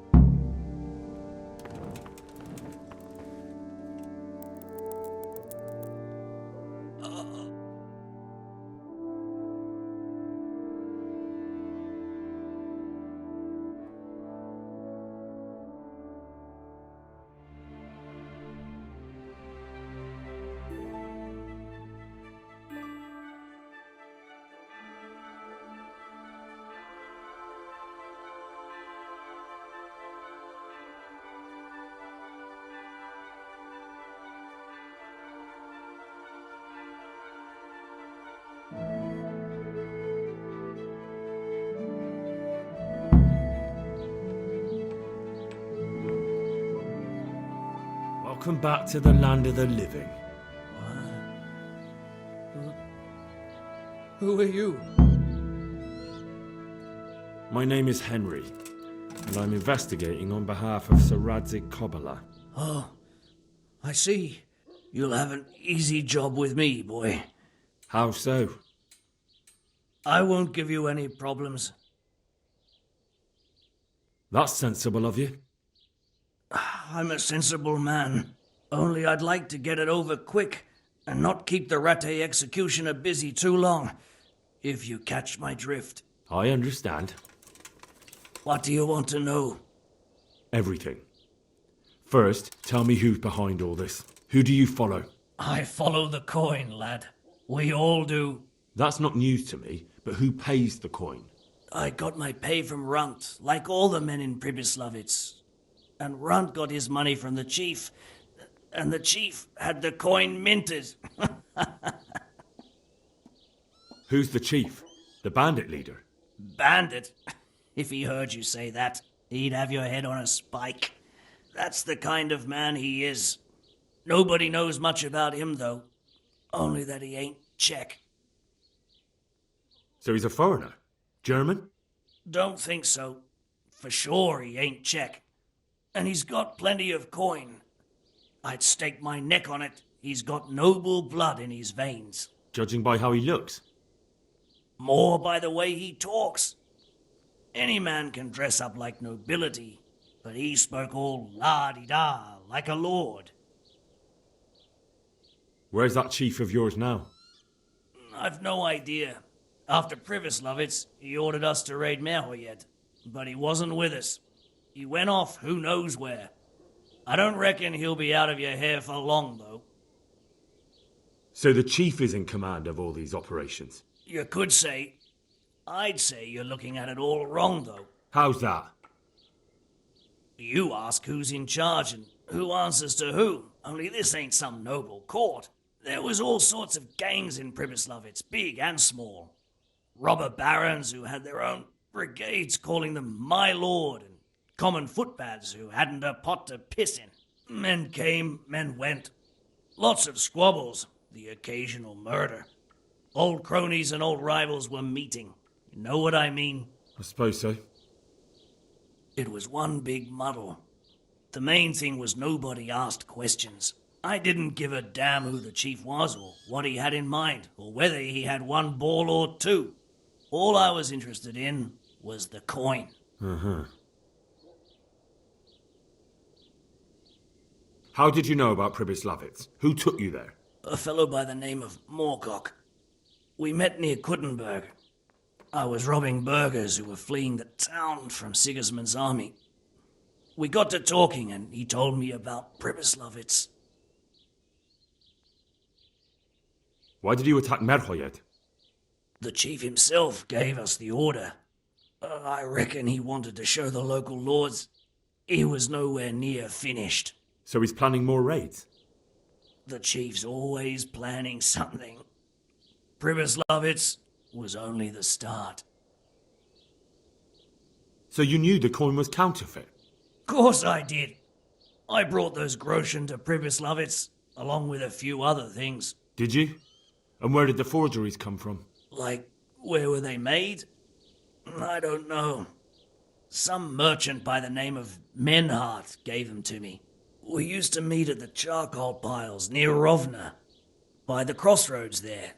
Welcome back to the land of the living. Who are you? My name is Henry, and I'm investigating on behalf of Sir Radzik Kobyla. Oh, I see. You'll have an easy job with me, boy. How so? I won't give you any problems. That's sensible of you. I'm a sensible man. Only I'd like to get it over quick and not keep the Rattay executioner busy too long, if you catch my drift. I understand. What do you want to know? Everything. First, tell me who's behind all this. Who do you follow? I follow the coin, lad. We all do. That's not news to me, but who pays the coin? I got my pay from Runt, like all the men in Pribyslavitz. And Runt got his money from the chief, and the chief had the coin minted. Who's the chief? The bandit leader? Bandit? If he heard you say that, he'd have your head on a spike. That's the kind of man he is. Nobody knows much about him, though. Only that he ain't Czech. So he's a foreigner? German? Don't think so. For sure he ain't Czech. And he's got plenty of coin. I'd stake my neck on it. He's got noble blood in his veins. Judging by how he looks? More by the way he talks. Any man can dress up like nobility, but he spoke all la-di-da, like a lord. Where's that chief of yours now? I've no idea. After Pribyslavitz, he ordered us to raid Merhoyed, but he wasn't with us. He went off who knows where. I don't reckon he'll be out of your hair for long, though. So the chief is in command of all these operations? You could say. I'd say you're looking at it all wrong, though. How's that? You ask who's in charge and who answers to who, only this ain't some noble court. There was all sorts of gangs in Pribyslavitz, big and small. Robber barons who had their own brigades calling them my lord, and common footpads who hadn't a pot to piss in. Men came, men went. Lots of squabbles, the occasional murder. Old cronies and old rivals were meeting. You know what I mean? I suppose so. It was one big muddle. The main thing was nobody asked questions. I didn't give a damn who the chief was or what he had in mind or whether he had one ball or two. All I was interested in was the coin. Uh-huh. How did you know about Pribyslavitz? Who took you there? A fellow by the name of Moorcock. We met near Kuttenberg. I was robbing burghers who were fleeing the town from Sigismund's army. We got to talking and he told me about Pribyslavitz. Why did you attack Merhoyed? The chief himself gave us the order. I reckon he wanted to show the local lords he was nowhere near finished. So he's planning more raids? The chief's always planning something. Pribyslavitz was only the start. So you knew the coin was counterfeit? Course I did. I brought those groschen to Pribyslavitz, along with a few other things. Did you? And where did the forgeries come from? Like, where were they made? I don't know. Some merchant by the name of Menhart gave them to me. We used to meet at the charcoal piles near Rovna, by the crossroads there.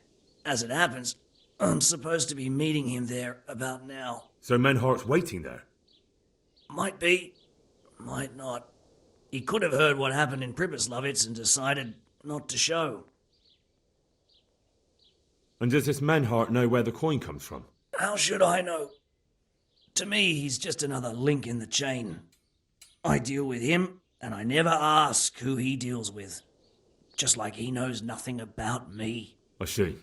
As it happens, I'm supposed to be meeting him there about now. So Menhart's waiting there? Might be, might not. He could have heard what happened in Pribyslavitz and decided not to show. And does this Menhart know where the coin comes from? How should I know? To me, he's just another link in the chain. I deal with him, and I never ask who he deals with. Just like he knows nothing about me. I see.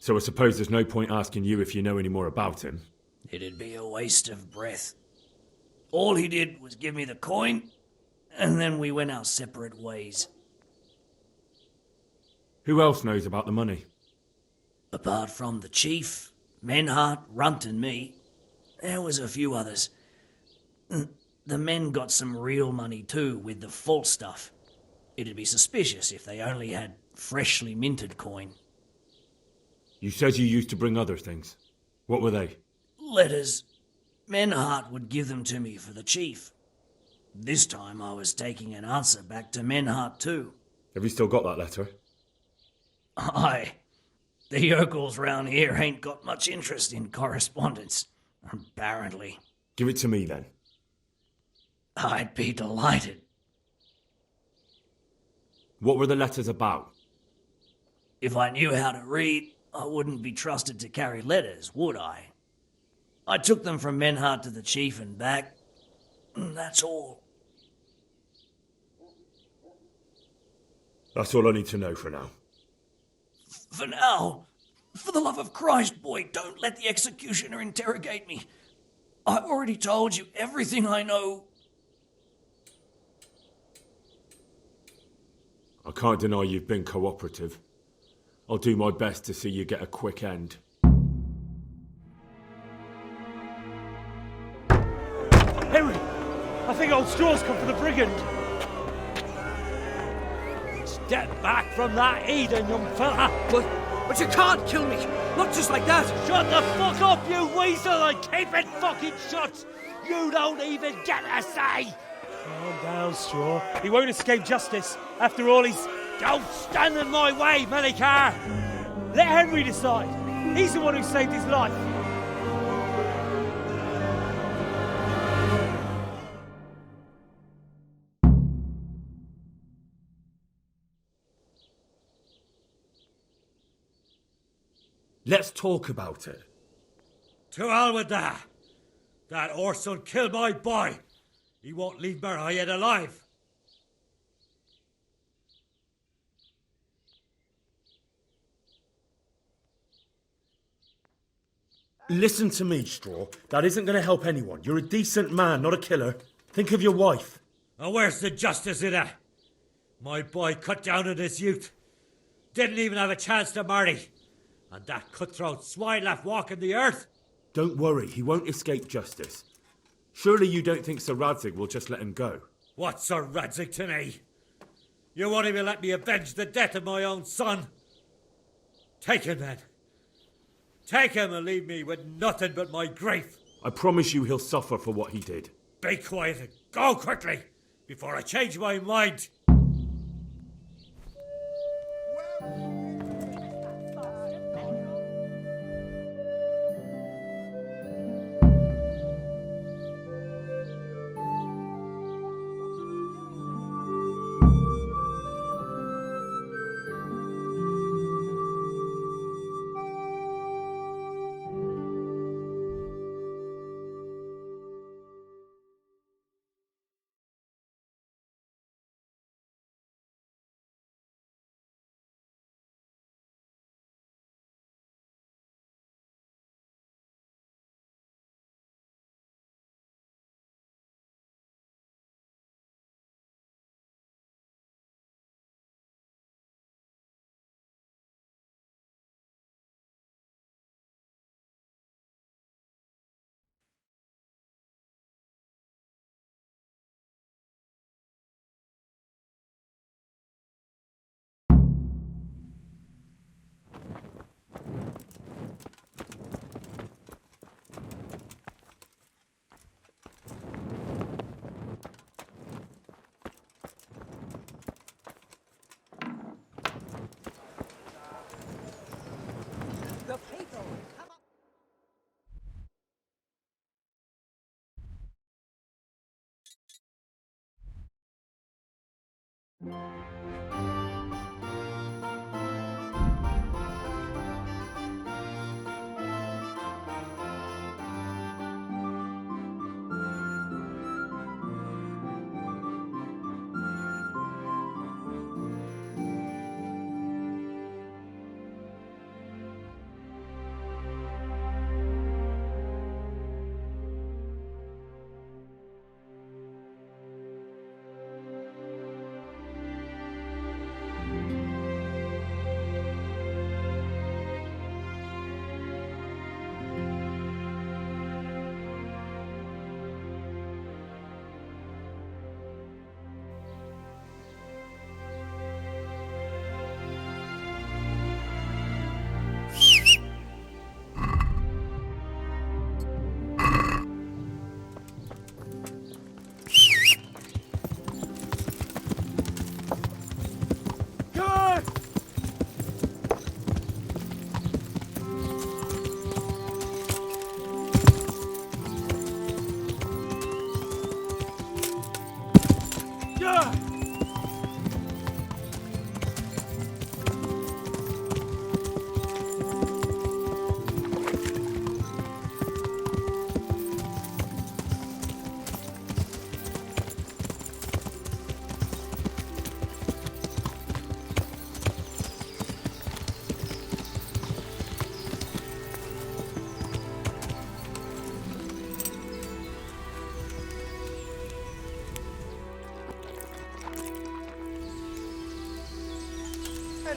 So I suppose there's no point asking you if you know any more about him. It'd be a waste of breath. All he did was give me the coin, and then we went our separate ways. Who else knows about the money? Apart from the chief, Menhart, Runt and me, there was a few others. The men got some real money too, with the false stuff. It'd be suspicious if they only had freshly minted coin. You said you used to bring other things. What were they? Letters. Menhart would give them to me for the chief. This time I was taking an answer back to Menhart too. Have you still got that letter? Aye. The yokels round here ain't got much interest in correspondence, apparently. Give it to me then. I'd be delighted. What were the letters about? If I knew how to read, I wouldn't be trusted to carry letters, would I? I took them from Menhart to the chief and back. That's all. That's all I need to know for now. For now, for the love of Christ, boy, don't let the executioner interrogate me. I've already told you everything I know. I can't deny you've been cooperative. I'll do my best to see you get a quick end. Henry! I think old Straw's come for the brigand. Step back from that Eden, young fella! But you can't kill me! Not just like that! Shut the fuck up, you weasel, and keep it fucking shut! You don't even get a say! Calm down, Straw. He won't escape justice. After all, he's... Don't stand in my way, Melikar! Let Henry decide. He's the one who saved his life. Let's talk about it. To hell with that. That horse will kill my boy. He won't leave Merhoyed alive. Listen to me, Straw. That isn't going to help anyone. You're a decent man, not a killer. Think of your wife. And where's the justice in that? My boy cut down in his youth. Didn't even have a chance to marry. And that cutthroat swine left walking the earth. Don't worry, he won't escape justice. Surely you don't think Sir Radzig will just let him go? What's Sir Radzig to me? You won't even let me avenge the death of my own son. Take him then. Take him and leave me with nothing but my grief. I promise you he'll suffer for what he did. Be quiet and go quickly before I change my mind.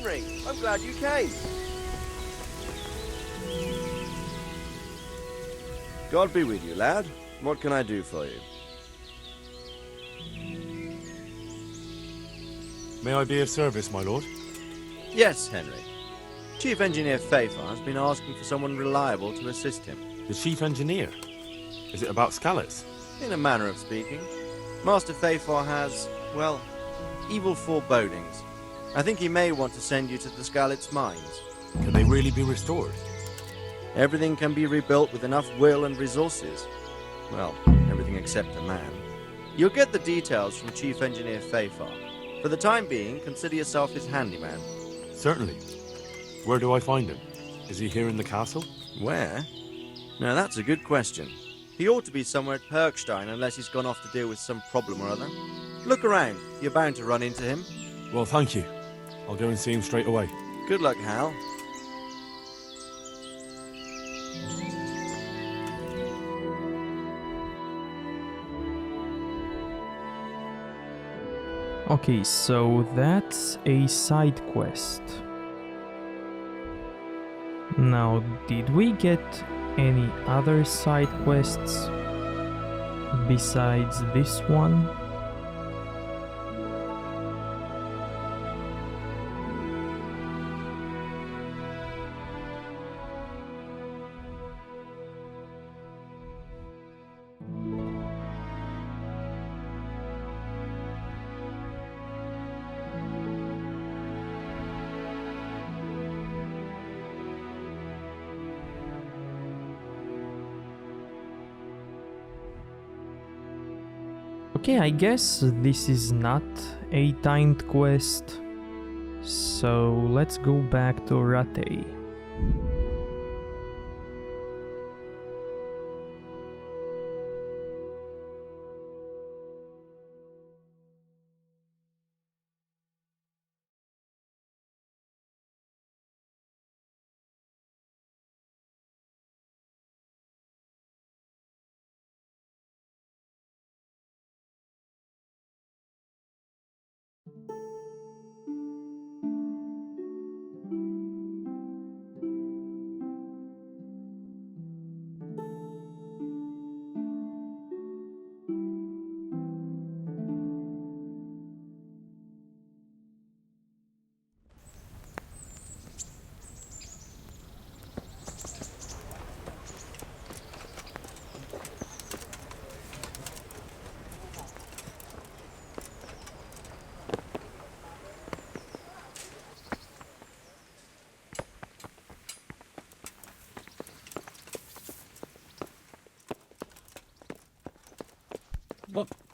Henry, I'm glad you came. God be with you, lad. What can I do for you? May I be of service, my lord? Yes, Henry. Chief Engineer Fafar has been asking for someone reliable to assist him. The Chief Engineer? Is it about Scallops? In a manner of speaking. Master Fafar has, well, evil forebodings. I think he may want to send you to the Scallops mines. Can they really be restored? Everything can be rebuilt with enough will and resources. Well, everything except a man. You'll get the details from Chief Engineer Fafar. For the time being, consider yourself his handyman. Certainly. Where do I find him? Is he here in the castle? Where? Now that's a good question. He ought to be somewhere at Perkstein unless he's gone off to deal with some problem or other. Look around. You're bound to run into him. Well, thank you. I'll go and see him straight away. Good luck, Hal. Okay, so that's a side quest. Now, did we get any other side quests besides this one? Okay, I guess this is not a timed quest. So let's go back to Rate.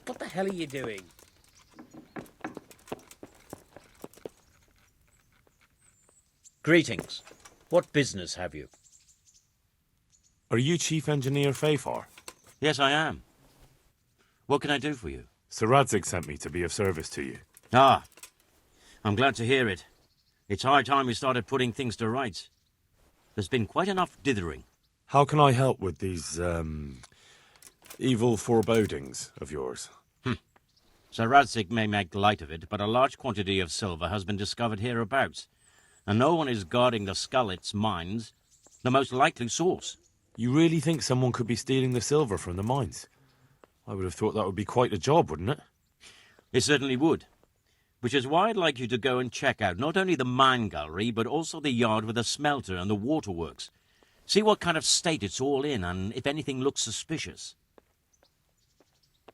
What the hell are you doing? Greetings. What business have you? Are you Chief Engineer Fafar? Yes, I am. What can I do for you? Sir Radzig sent me to be of service to you. Ah, I'm glad to hear it. It's high time we started putting things to rights. There's been quite enough dithering. How can I help with these, evil forebodings of yours? Sir Radzig may make light of it, but a large quantity of silver has been discovered hereabouts, and no one is guarding the Skullets mines, the most likely source. You really think someone could be stealing the silver from the mines? I would have thought that would be quite a job, wouldn't it? It certainly would. Which is why I'd like you to go and check out not only the mine gallery, but also the yard with the smelter and the waterworks. See what kind of state it's all in, and if anything looks suspicious.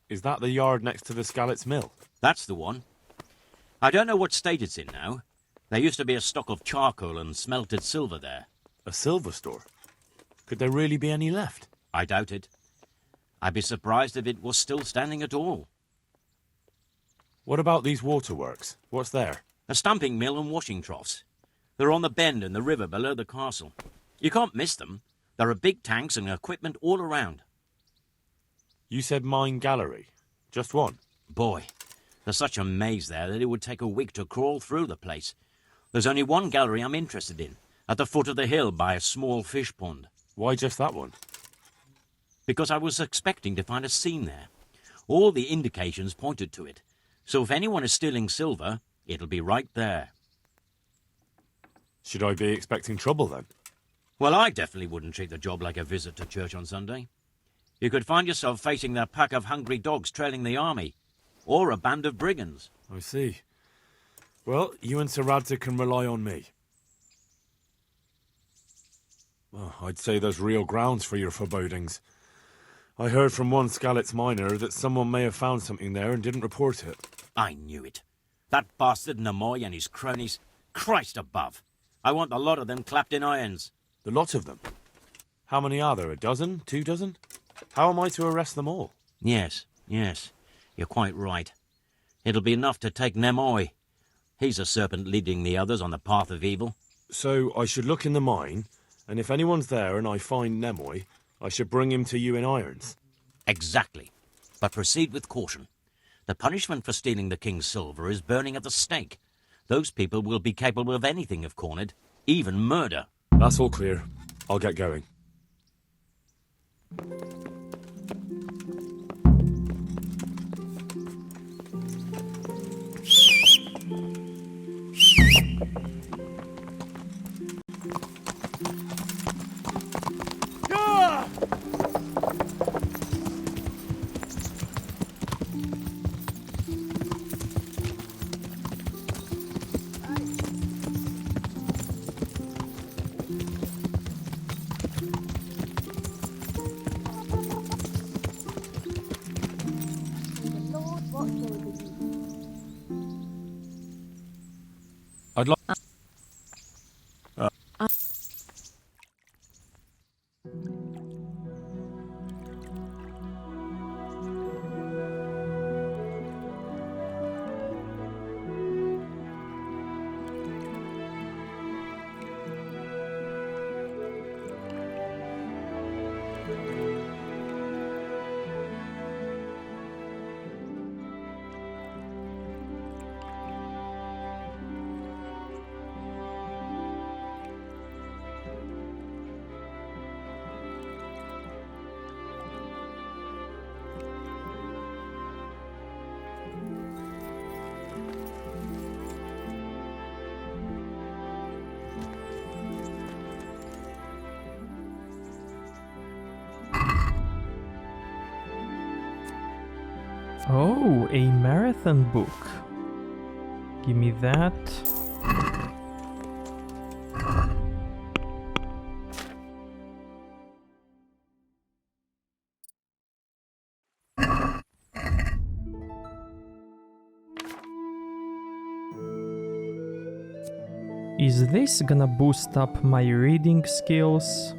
Is that the yard next to the Skalitz mill? That's the one. I don't know what state it's in now. There used to be a stock of charcoal and smelted silver there. A silver store? Could there really be any left? I doubt it. I'd be surprised if it was still standing at all. What about these waterworks? What's there? A stamping mill and washing troughs. They're on the bend in the river below the castle. You can't miss them. There are big tanks and equipment all around. You said mine gallery. Just one? Boy, there's such a maze there that it would take a week to crawl through the place. There's only one gallery I'm interested in, at the foot of the hill by a small fish pond. Why just that one? Because I was expecting to find a scene there. All the indications pointed to it. So if anyone is stealing silver, it'll be right there. Should I be expecting trouble then? Well, I definitely wouldn't treat the job like a visit to church on Sunday. You could find yourself facing a pack of hungry dogs trailing the army, or a band of brigands. I see. Well, you and Sir Radzig can rely on me. Well, I'd say there's real grounds for your forebodings. I heard from one Skalitz miner that someone may have found something there and didn't report it. I knew it. That bastard Nemoy and his cronies. Christ above. I want the lot of them clapped in irons. The lot of them? How many are there? A dozen? 2 dozen? How am I to arrest them all? Yes. You're quite right. It'll be enough to take Nemoy. He's a serpent leading the others on the path of evil. So I should look in the mine, and if anyone's there and I find Nemoy, I should bring him to you in irons. Exactly. But proceed with caution. The punishment for stealing the king's silver is burning at the stake. Those people will be capable of anything if cornered, even murder. That's all clear. I'll get going. Oh, a marathon book. Give me that. Is this gonna boost up my reading skills?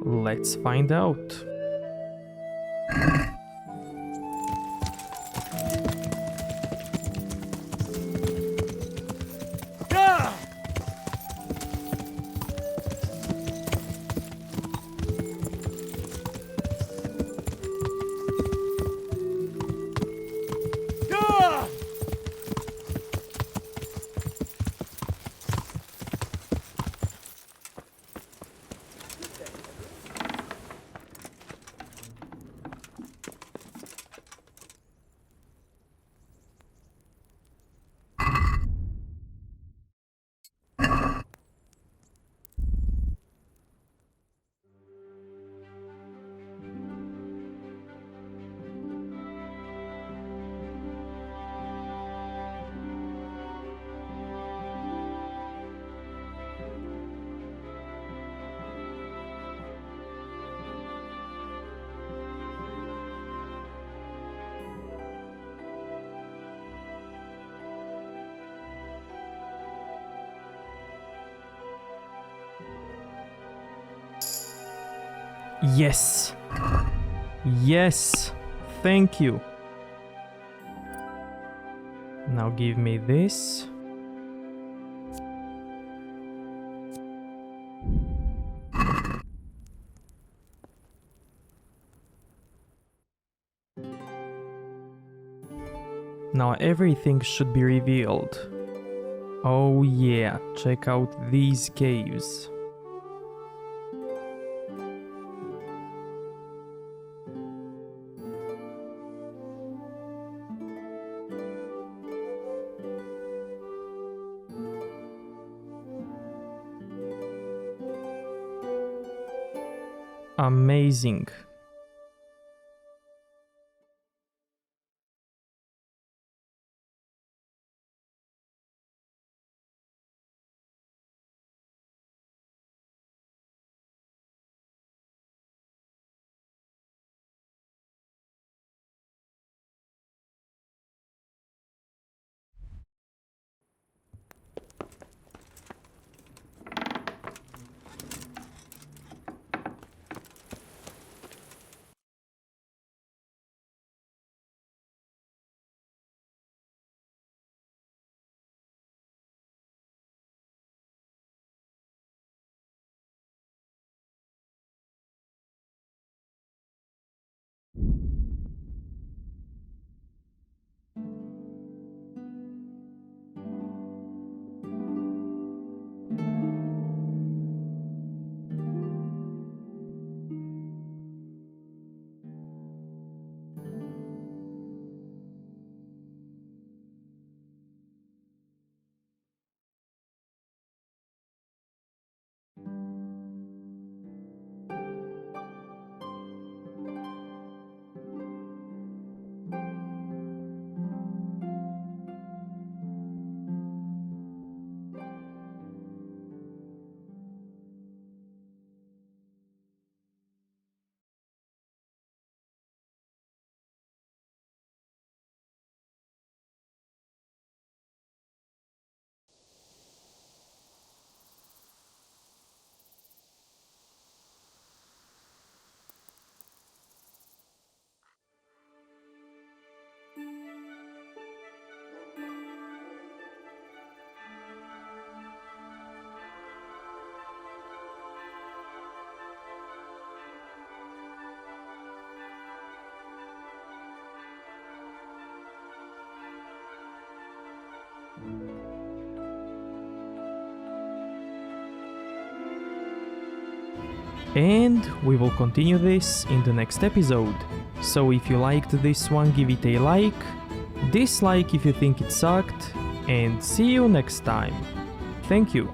Let's find out. Yes. Yes. Thank you. Now give me this. Now everything should be revealed. Oh yeah, check out these caves. Amazing. And we will continue this in the next episode. So if you liked this one, give it a like, dislike if you think it sucked, and see you next time. Thank you.